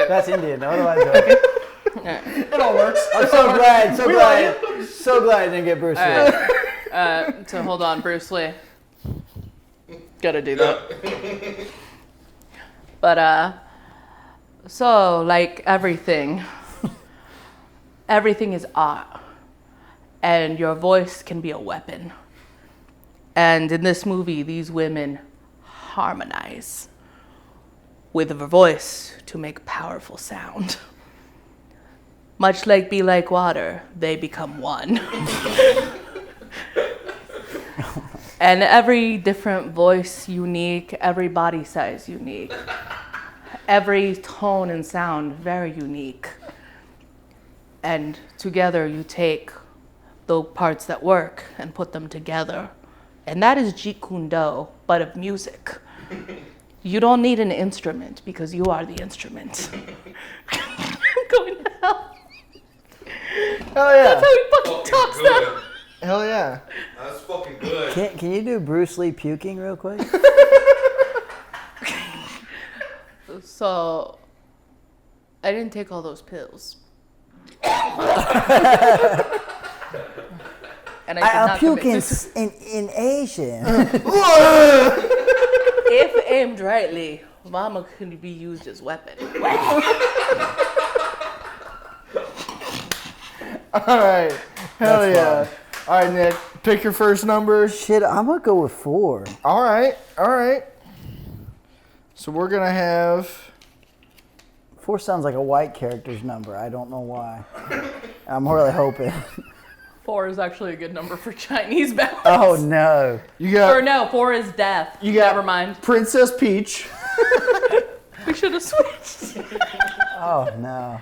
That's Indian. Otherwise, It all works. I'm so glad I didn't get Bruce Lee. So hold on, Bruce Lee. Gotta do that. But so like everything is art. and your voice can be a weapon. And in this movie, these women harmonize with their voice to make powerful sound. Much like Be Like Water, they become one. And every different voice unique, every body size unique, every tone and sound very unique. And together you take the parts that work and put them together. And that is Jeet Kune Do, but of music. You don't need an instrument because you are the instrument. I'm going to hell. Hell yeah. That's how he fucking talks now. Hell yeah. That's fucking good. Can you do Bruce Lee puking real quick? So, I didn't take all those pills. And I'll not puke commit in suicide. in Asian. If aimed rightly, Mama could be used as weapon. All right. Hell That's yeah. fun. All right, Nick. Pick your first number. Shit, I'm gonna go with 4. All right. All right. So we're going to have... 4 sounds like a white character's number. I don't know why. I'm really hoping. 4 is actually a good number for Chinese balance. Oh no. You got... Or no, 4 is death. You got Never mind. Princess Peach. We should have switched. Oh no.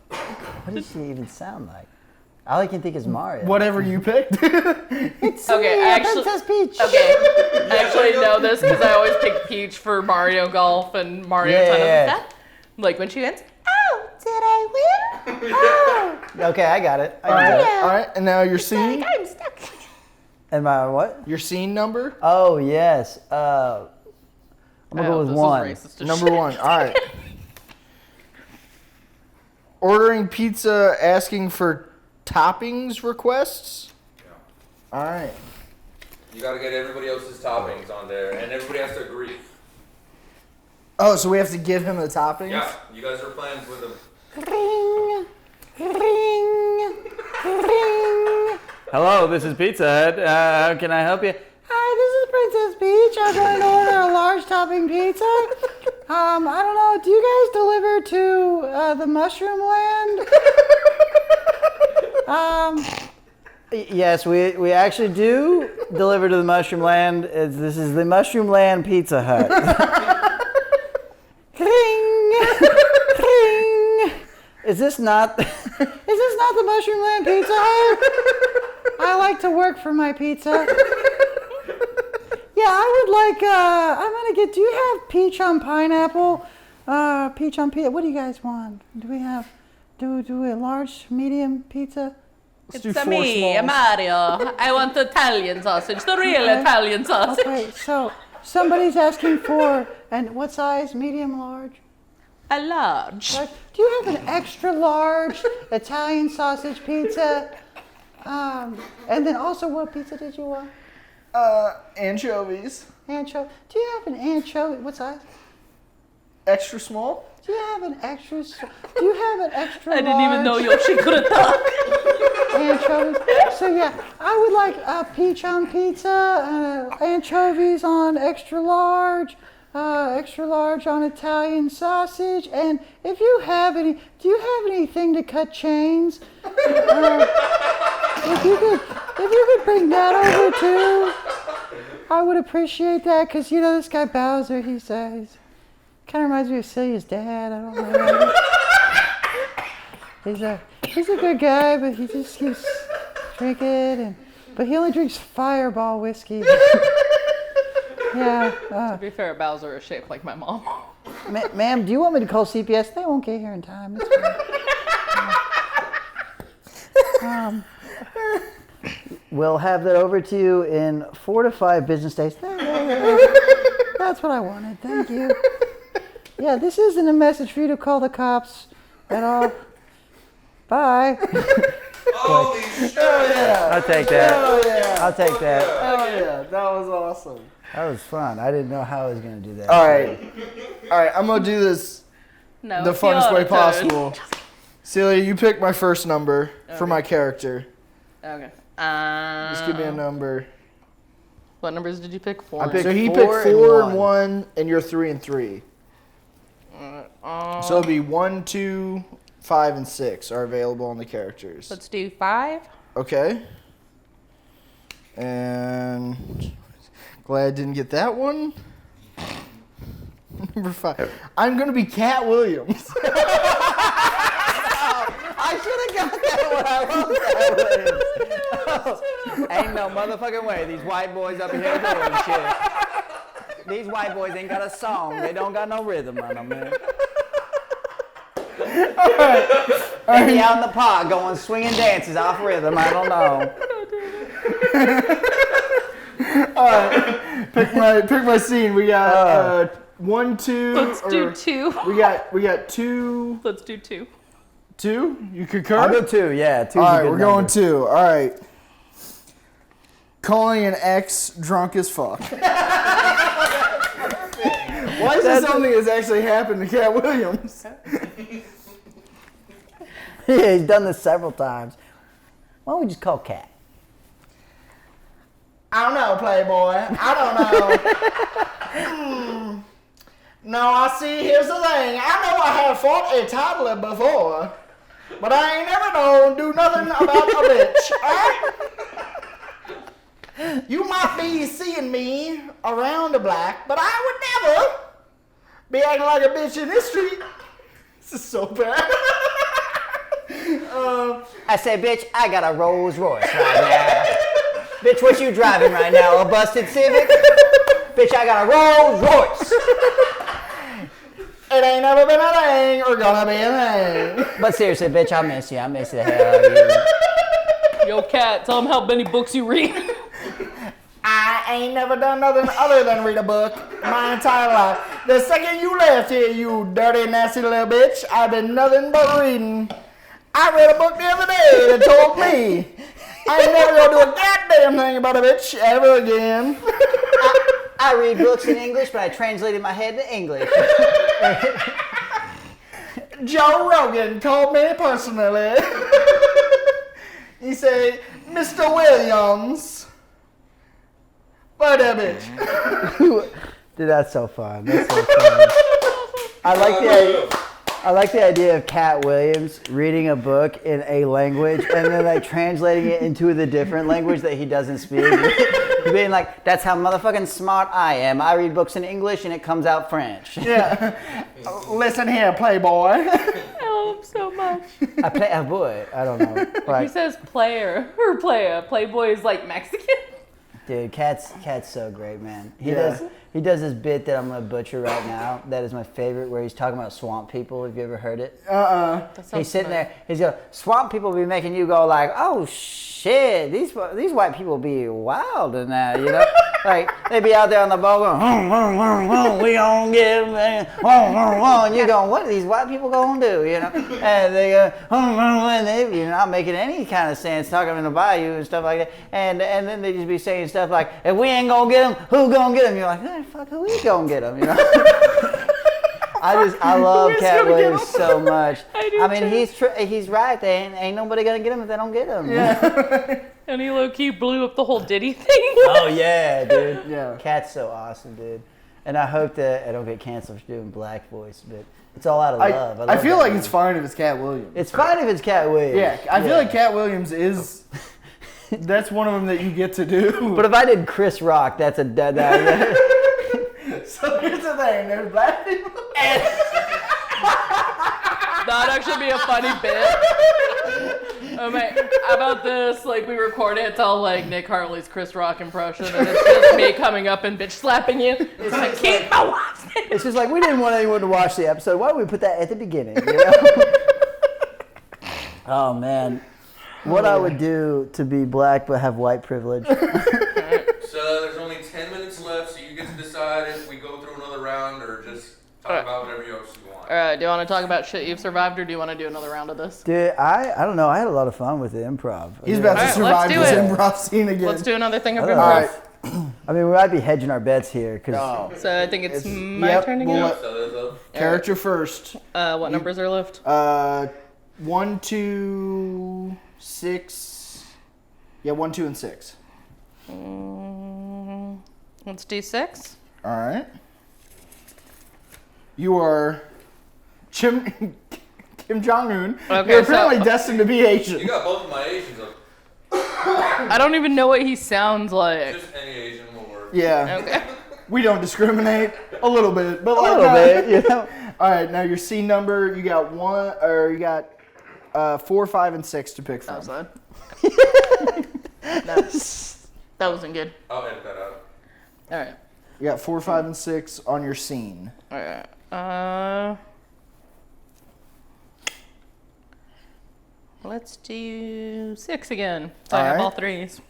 What does she even sound like? All I can think is Mario. Whatever you picked. It's Okay, me, I actually- Princess Peach. Okay, I actually know this because I always pick Peach for Mario Golf and Mario Yeah, Tennis yeah. and stuff. Like when she wins, oh, did I win? Oh, Okay, I got it. All right. And now your scene. I'm stuck. And my what? Your scene number. Oh yes. I'm gonna go with this 1. is racist as Number shit. 1. All right. Ordering pizza, asking for toppings requests. Yeah. All right. You gotta get everybody else's toppings on there, and everybody has to agree. Oh, so we have to give him the toppings? Yeah, you guys are playing with them. Ring, ring, ring. Hello, this is Pizza Hut. How can I help you? Hi, this is Princess Peach. I'm going to order a large topping pizza. I don't know. Do you guys deliver to the Mushroom Land? Yes, we actually do deliver to the Mushroom Land. This is the Mushroom Land Pizza Hut. Ring, ring. Is this not the Mushroom Land Pizza Hut? I like to work for my pizza. Yeah, I would like, I'm gonna get, do you have peach on pineapple? Peach on pizza, what do you guys want? Do we have, do we a large, medium pizza? Let's do It's 4 me, smalls. Mario. I want the Italian sausage, the real Italian sausage. Okay, so somebody's asking for, and what size, medium, large? A large. Large. Do you have an extra large Italian sausage pizza? And then also, what pizza did you want? Anchovies. Anchovy. Do you have an anchovy? What size? Extra small. Do you have an extra? Do you have an extra? I didn't even know large Yoshi could have talked. anchovies. So yeah, I would like peach on pizza, anchovies on extra large on Italian sausage, and if you have any, do you have anything to cut chains? If you could bring that over too, I would appreciate that, because you know this guy Bowser, he's kind of reminds me of Celia's dad. I don't know. He's a good guy, but he just keeps drinking, but he only drinks Fireball whiskey. Yeah. To be fair, Bowser is shaped like my mom. Ma'am, do you want me to call CPS? They won't get here in time. It's fine. We'll have that over to you in 4 to 5 business days. That's what I wanted. Thank you. Yeah, this isn't a message for you to call the cops at all. Bye. Holy shit! I'll take that. Oh yeah. I'll take that. Oh yeah. That was awesome. That was fun. I didn't know how I was going to do that. All right. I'm gonna do this No, the it's funnest your way turn. possible. Celia, you pick my first number for my character. Okay. Just give me a number. What numbers did you pick? 4. I picked So he 4 picked and 4 1. and 1, and you're 3 and 3. So it'll be 1, 2, 5, and 6 are available on the characters. Let's do 5. Okay. And glad I didn't get that one. Number 5. I'm gonna be Katt Williams. I should have got that when I wrote that. Ain't no motherfucking way these white boys up here doing shit. These white boys ain't got a song. They don't got no rhythm on them, man. They be out in the park going swinging dances off rhythm. I don't know. All right, pick my scene. We got 1, 2. Let's do 2. We got 2. Let's do 2. 2? You concur? I'll go 2. Yeah, 2. All right, we're going 2. All right. Calling an ex drunk as fuck. Why is this something that's actually happened to Katt Williams? Yeah, he's done this several times. Why don't we just call Katt? I don't know, Playboy. I don't know. No, I see. Here's the thing. I know I have fought a toddler before, but I ain't never known do nothing about a bitch. Alright? You might be seeing me around the block, but I would never be acting like a bitch in this street. This is so bad. I say, bitch, I got a Rolls Royce right now. Bitch, what you driving right now? A busted Civic? Bitch, I got a Rolls Royce. It ain't never been a thing or gonna be a thing. But seriously, bitch, I miss you. I miss the hell out of you. Yo, Katt, tell them how many books you read. I ain't never done nothing other than read a book my entire life. The second you left here, you dirty, nasty little bitch, I've been nothing but reading. I read a book the other day that told me I ain't never gonna do a goddamn thing about a bitch ever again. I read books in English, but I translated my head to English. Joe Rogan called me personally. He said, Mr. Williams. What a bitch. Dude, that's so fun. That's so fun. I like the idea of Katt Williams reading a book in a language and then like translating it into the different language that he doesn't speak. Being like, that's how motherfucking smart I am. I read books in English and it comes out French. Yeah. Listen here, Playboy. I love him so much. I play a boy. I don't know. He Like, says player or playa. Playboy is like Mexican. dude, Katt's so great, man. He does this bit that I'm gonna butcher right now. That is my favorite, where he's talking about swamp people. Have you ever heard it? He's sitting there. He's going, swamp people be making you go like, oh shit, these white people be wild and that, you know? Like they be out there on the boat going, we gonna get them, and you're going, what are these white people gonna do, you know? And they go, and you're not making any kind of sense talking in the bayou and stuff like that. And then they just be saying stuff like, if we ain't gonna get them, who gonna get them? You're like, hey, fuck, who we gonna get them, you know? I love Katt Williams so much. I mean, he's right. Ain't nobody gonna get him if they don't get him. Yeah. And he low-key blew up the whole Diddy thing. Oh yeah, dude. Yeah. Katt's so awesome, dude. And I hope that I don't get canceled for doing black voice, but it's all out of love. I feel like that it's fine if it's Katt Williams. It's fine if it's Katt Williams. Yeah, I feel like Katt Williams is. That's one of them that you get to do. But if I did Chris Rock, that's a dead. So here's the thing: there's black people. That'd actually be a funny bit. Oh man, how about this? Like we record it, it's all like Nick Hartley's Chris Rock impression, and it's just me coming up and bitch slapping you. It's like, keep my wife's name. It's just like we didn't want anyone to watch the episode. Why don't we put that at the beginning? You know? Oh man, what I would do to be black but have white privilege. So there's only 10 minutes left, so you get to decide if we go through another round or just talk about whatever else you want. Alright, do you want to talk about shit you've survived, or do you want to do another round of this? Dude, I don't know. I had a lot of fun with the improv. He's about to Alright, survive let's do this it. improv scene again. Let's do another thing of I don't improv. know. I mean, we might be hedging our bets here because So I think it's my Yep, turn we'll again. let- So there's a Character first. What numbers are left? 1, 2, 6. Yeah, 1, 2, and 6. Let's do 6. All right. You are Kim Jong-un. Okay, You're apparently so- destined to be Asian. You got both of my Asians up. I don't even know what he sounds like. Just any Asian will work. Yeah. Okay. We don't discriminate. A little bit, but A like little bit, you know. All right, now your scene number. You got 4, 5, and 6 to pick That from. was odd. That wasn't good. I'll edit that out. All right. You got 4, 5, and 6 on your scene. All right. Let's do 6 again. So I have All all right. 3s.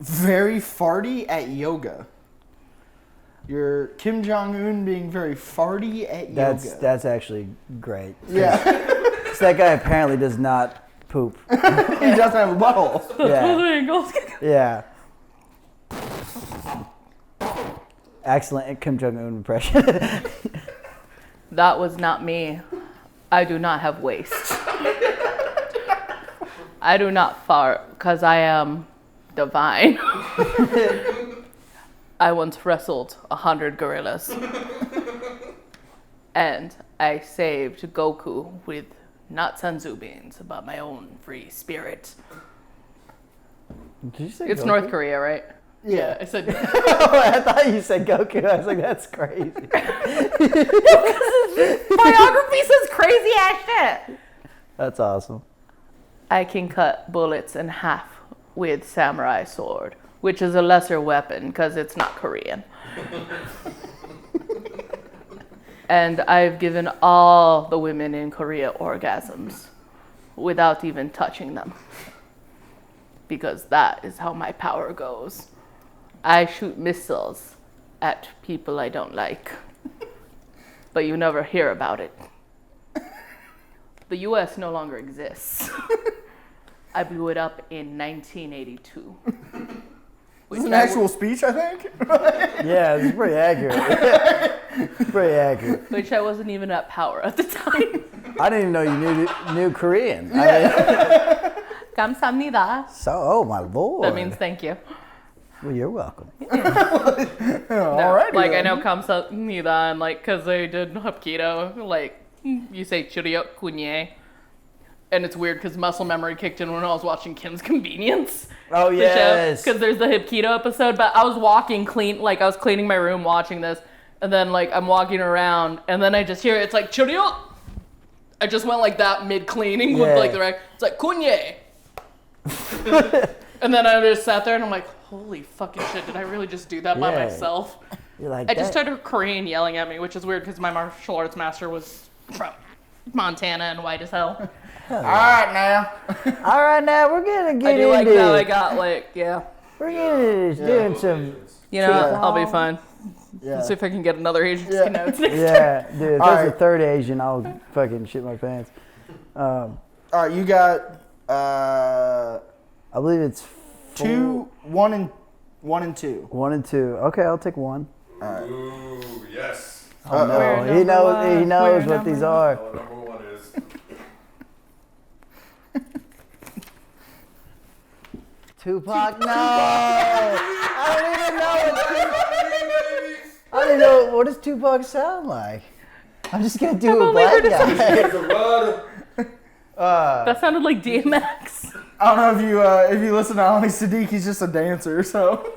Very farty at yoga. You're Kim Jong-un being very farty at yoga. That's actually great. Yeah. So that guy apparently does not poop. He doesn't have a butthole. Yeah. Excellent Kim Jong-un impression. That was not me. I do not have waist. I do not fart because I am divine. I once wrestled 100 gorillas. And I saved Goku with not Sanzu beans, but my own free spirit. Did you say It's Goku? North Korea, right? Yeah. I said Oh, I thought you said Goku. I was like, that's crazy. biography says crazy ass shit. That's awesome. I can cut bullets in half with samurai sword, which is a lesser weapon because it's not Korean. And I've given all the women in Korea orgasms without even touching them. Because that is how my power goes. I shoot missiles at people I don't like. But you never hear about it. The US no longer exists. I blew it up in 1982. This is an actual speech, I think. Yeah, it's pretty accurate. Pretty accurate. Which I wasn't even at power at the time. I didn't even know you knew Korean. 감사합니다. Oh my lord. That means thank you. Well, you're welcome. All right. Like I know 감사합니다 and like because they did Hapkido, like you say churio kunye. And it's weird because muscle memory kicked in when I was watching Kim's Convenience. Oh yes. Because there's the Hapkido episode, but I was I was cleaning my room watching this, and then like I'm walking around, and then I just hear it's like churio. I just went like that mid cleaning with like the right. It's like kunye. And then I just sat there and I'm like, holy fucking shit, did I really just do that by myself? You're like I just started Korean yelling at me, which is weird because my martial arts master was from Montana and white as hell. All right, now. All right, now we're gonna get I do like into. how I got like, yeah. We're gonna doing some. You know, Yeah. I'll be fine. Yeah. Let's see if I can get another Asian Yeah. skin notes next time. Yeah, dude. If All that's the right. third Asian, I'll fucking shit my pants. All right, you got I believe it's 2, 1, and 2. 1 and 2. Okay, I'll take 1. Ooh, yes. Oh no, We're he knows. number He one. knows We're what these number are. Oh, number 1 is. Tupac, no! I don't even know I don't even know. What does Tupac sound like? I'm just gonna do a only black heard it guy. It's a rod. That sounded like DMX. I don't know if you listen to Ali Sadiq, he's just a dancer, so.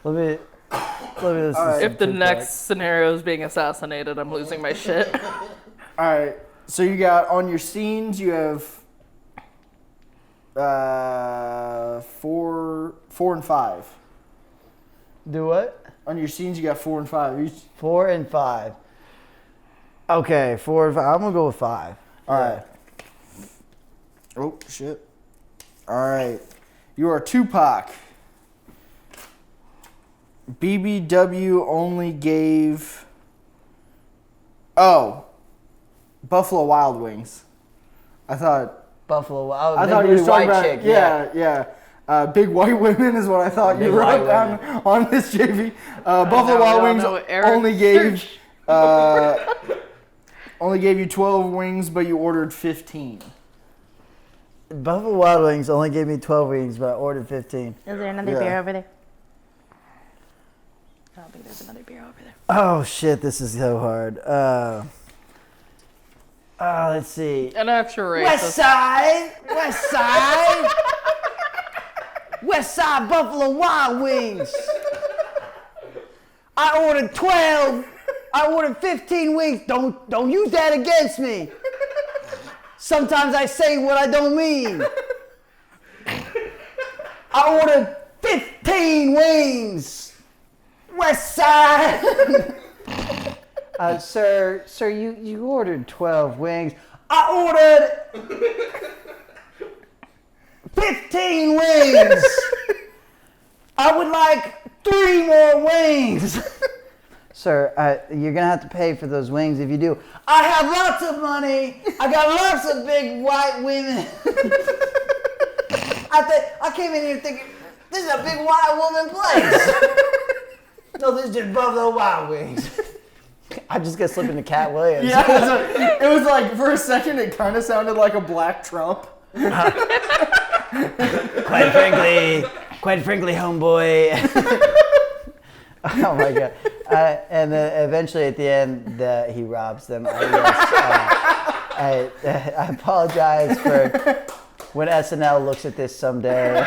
Let me listen. to right. some If the Tupac. next scenario is being assassinated, I'm losing my shit. All right, so you got on your scenes, you have 4 and 5. Do what? On your scenes, you got 4 and 5. 4 and 5. Okay, 4 and 5. I'm gonna go with 5. All right. Oh, shit. All right. You are Tupac. BBW only gave... Oh. Buffalo Wild Wings. I thought Buffalo. Oh, I big thought you were booty talking white about... chick. Yeah. Big white women is what I thought you Big wrote white down on this, JV. Buffalo Now we Wild all Wings know Eric only gave... Search. only gave you 12 wings, but you ordered 15. Buffalo Wild Wings only gave me 12 wings, but I ordered 15. Is there another Yeah. beer over there? I don't think there's another beer over there. Oh shit, this is so hard. Let's see. An extra racist. West Side! West Side! West Side Buffalo Wild Wings! I ordered 12. I ordered 15 wings. Don't use that against me. Sometimes I say what I don't mean. I ordered 15 wings. West Side. Sir, you ordered 12 wings. I ordered 15 wings. I would like 3 more wings. Sir, you're going to have to pay for those wings if you do. I have lots of money. I got lots of big white women. I came in here thinking, this is a big white woman place. No, this is just Buffalo Wild Wings. I'm just going to slip into Katt Williams. Yeah, it was like, for a second, it kind of sounded like a black Trump. Quite frankly, homeboy. Oh my god! And then eventually, at the end, he robs them. I apologize for when SNL looks at this someday.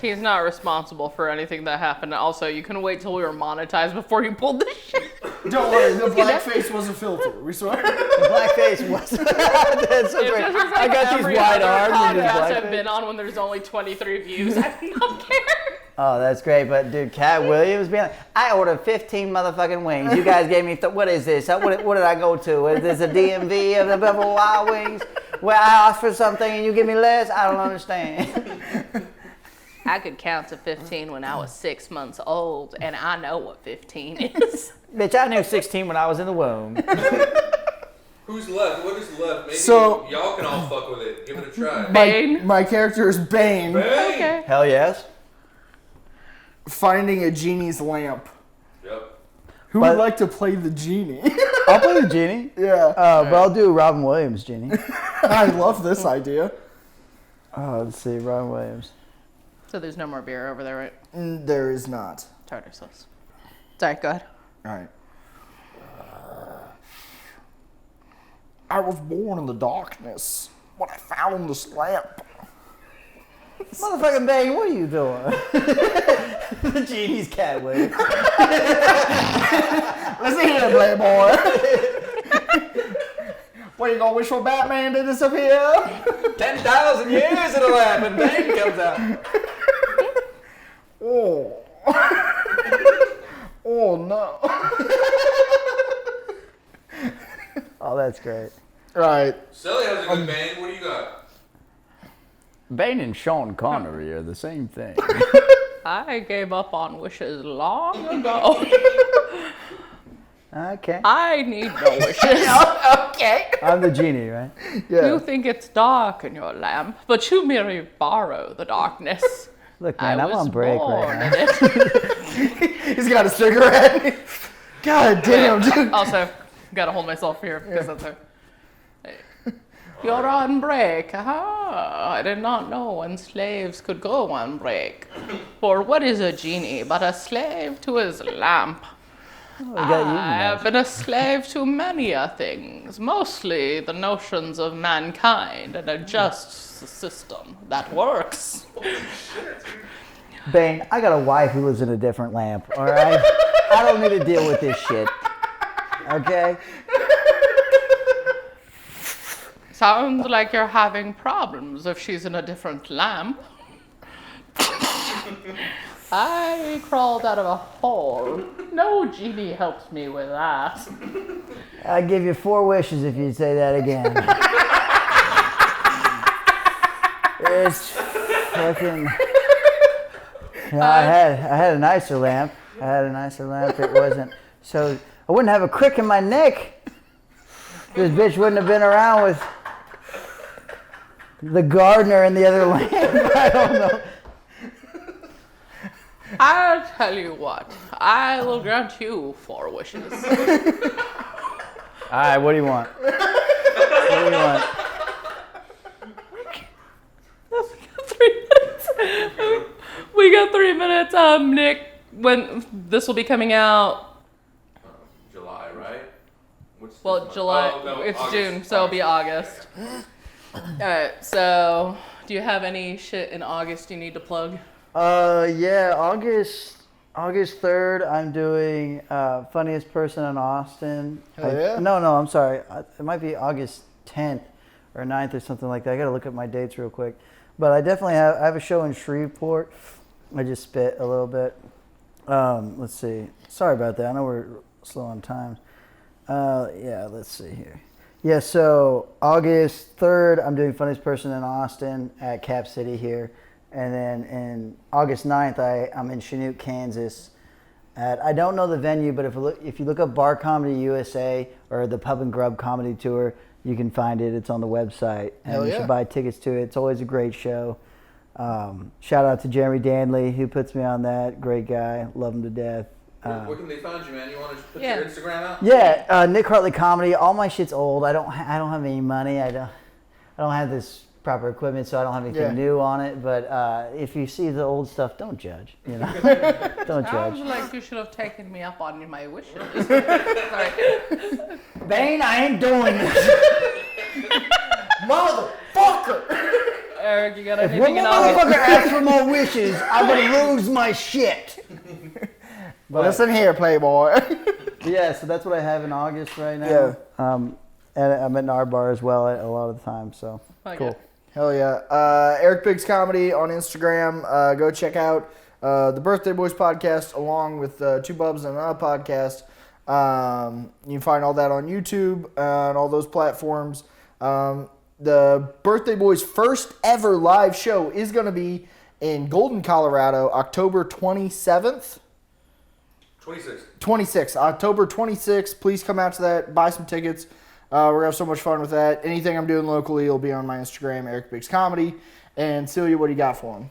He's not responsible for anything that happened. Also, you couldn't wait till we were monetized before you pulled this shit. Don't worry, the blackface was a filter. We swear. The blackface was. That's so great. I got these wide arms and this podcasts I've blackface. been on when there's only 23 views. I don't care. Oh, that's great. But dude, Katt Williams being like, I ordered 15 motherfucking wings. You guys gave me, what is this? What did I go to? Is this a DMV of the Buffalo Wild Wings where I ask for something and you give me less? I don't understand. I could count to 15 when I was 6 months old, and I know what 15 is. Bitch, I knew 16 when I was in the womb. Who's left? What is left? Maybe So- y'all can all fuck with it. Give it a try. Bane. My character is Bane, Bang! Okay. Hell yes. finding a genie's lamp. Yep. Who But- would like to play the genie? I'll play the genie. Yeah. But I'll do Robin Williams genie. I love this idea. Let's see, Robin Williams. So there's no more beer over there, right? There is not. Tartar sauce. Sorry, go ahead. All right. I was born in the darkness, but I found this lamp. Motherfucking Bang, what are you doing? The genie's Katt Williams. Listen here, playboy. What, you gonna wish for Batman to disappear? 10,000 years it'll happen. Bang comes out. Oh. Oh no. Oh, that's great. Right. Celia has a good band. What do you got? Bane and Sean Connery are the same thing. I gave up on wishes long ago. Okay. I need no wishes. Okay. I'm the genie, right? You Yeah. think it's dark in your lamp, but you merely borrow the darkness. Look, I man, I'm was on break born right now. in it. He's got a cigarette. God damn, dude. Also, gotta hold myself here because that's a. You're on break. Aha! I did not know when slaves could go on break. For what is a genie but a slave to his lamp? I have been a slave to many a things, mostly the notions of mankind and a just system that works. Bane, I got a wife who lives in a different lamp, all right? I don't need to deal with this shit. Okay? Sounds like you're having problems if she's in a different lamp. I crawled out of a hole. No genie helps me with that. I'll give you 4 wishes if you say that again. It's fucking... You know, I had a nicer lamp. It wasn't... So I wouldn't have a crick in my neck. This bitch wouldn't have been around with the gardener and the other lamp. I don't know. I'll tell you what, I will grant you 4 wishes. All right, what do you want? What do you want? 3 minutes. We got 3 minutes. Nick, when this will be coming out? July, right? Well, July. Oh, no, it's August. June, so it'll be August. All right. So, do you have any shit in August you need to plug? Yeah, August 3rd, I'm doing Funniest Person in Austin. Hell yeah. No, I'm sorry. It might be August 10th or 9th or something like that. I got to look at my dates real quick. But I definitely have a show in Shreveport. I just spit a little bit. Let's see. Sorry about that. I know we're slow on time. Yeah, let's see here. Yeah, so August 3rd, I'm doing Funniest Person in Austin at Cap City here. And then in August 9th, I'm in Chinook, Kansas. I don't know the venue, but if you look up Bar Comedy USA or the Pub and Grub Comedy Tour, you can find it. It's on the website. And Hell you yeah. should buy tickets to it. It's always a great show. Shout out to Jeremy Danley, who puts me on that. Great guy. Love him to death. Where can they find you, man? You want to put Yeah. your Instagram out? Yeah, Nick Hartley Comedy. All my shit's old. I don't have any money. I don't have this proper equipment, so I don't have anything new on it. But if you see the old stuff, don't judge. You know, don't Sounds judge. like you should have taken me up on my wishes. Sorry. Bane, I ain't doing this. Motherfucker! Eric, you got If one anything in August? motherfucker asks for more wishes, I'm gonna lose my shit. But Listen here, Playboy. yeah, so that's what I have in August right now. Yeah. And I'm at our bar as well a lot of the time. So Okay. cool. Hell yeah. Eric Biggs Comedy on Instagram. Go check out the Birthday Boys podcast along with Two Bubs and another podcast. You can find all that on YouTube and all those platforms. The Birthday Boys' first ever live show is going to be in Golden, Colorado, October 27th. 26th. October 26th. Please come out to that. Buy some tickets. We're going to have so much fun with that. Anything I'm doing locally will be on my Instagram, Eric Biggs Comedy. And Celia, what do you got for him?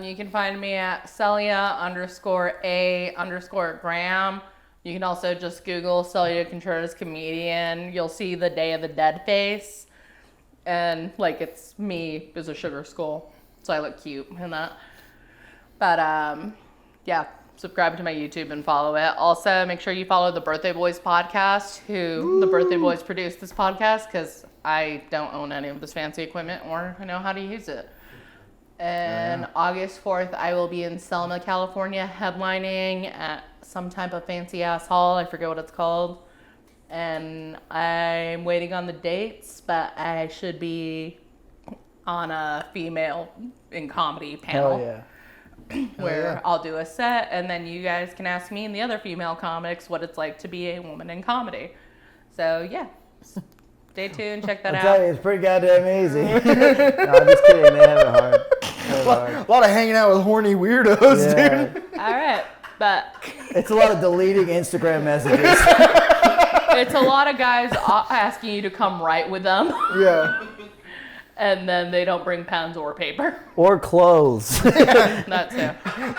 You can find me at Celia_A_Graham. You can also just Google Celia Contreras comedian. You'll see the Day of the Dead face. And, like, it's me as a sugar skull. So I look cute in that. But, yeah, subscribe to my YouTube and follow it. Also, make sure you follow the Birthday Boys podcast, who the Birthday Boys produced this podcast, because I don't own any of this fancy equipment or know how to use it. And August 4th, I will be in Selma, California, headlining at some type of fancy-ass hall. I forget what it's called. And I'm waiting on the dates, but I should be on a female in comedy panel. Hell yeah. Where I'll do a set, and then you guys can ask me and the other female comics what it's like to be a woman in comedy. So, yeah. Stay tuned. Check that I'll out. tell you, it's pretty goddamn easy. No, I'm just kidding. They have it hard. A lot of hanging out with horny weirdos, Yeah. dude. All right. But It's a lot of deleting Instagram messages. it's a lot of guys asking you to come write with them, Yeah. and then they don't bring pens or paper. Or clothes. That too.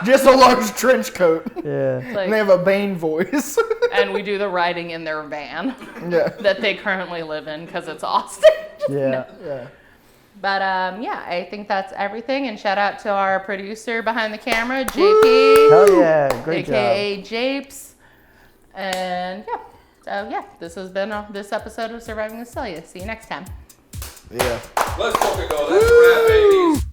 Just a large trench coat. Yeah. It's like, And they have a Bane voice. and we do the writing in their van Yeah. that they currently live in because it's Austin. Yeah. Yeah. But yeah, I think that's everything. And shout out to our producer behind the camera, JP, Hell yeah. Great aka Japes. And yeah, so yeah, this has been this episode of Surviving with Celia. See you next time. Yeah. Let's fucking go. That's a wrap, babies.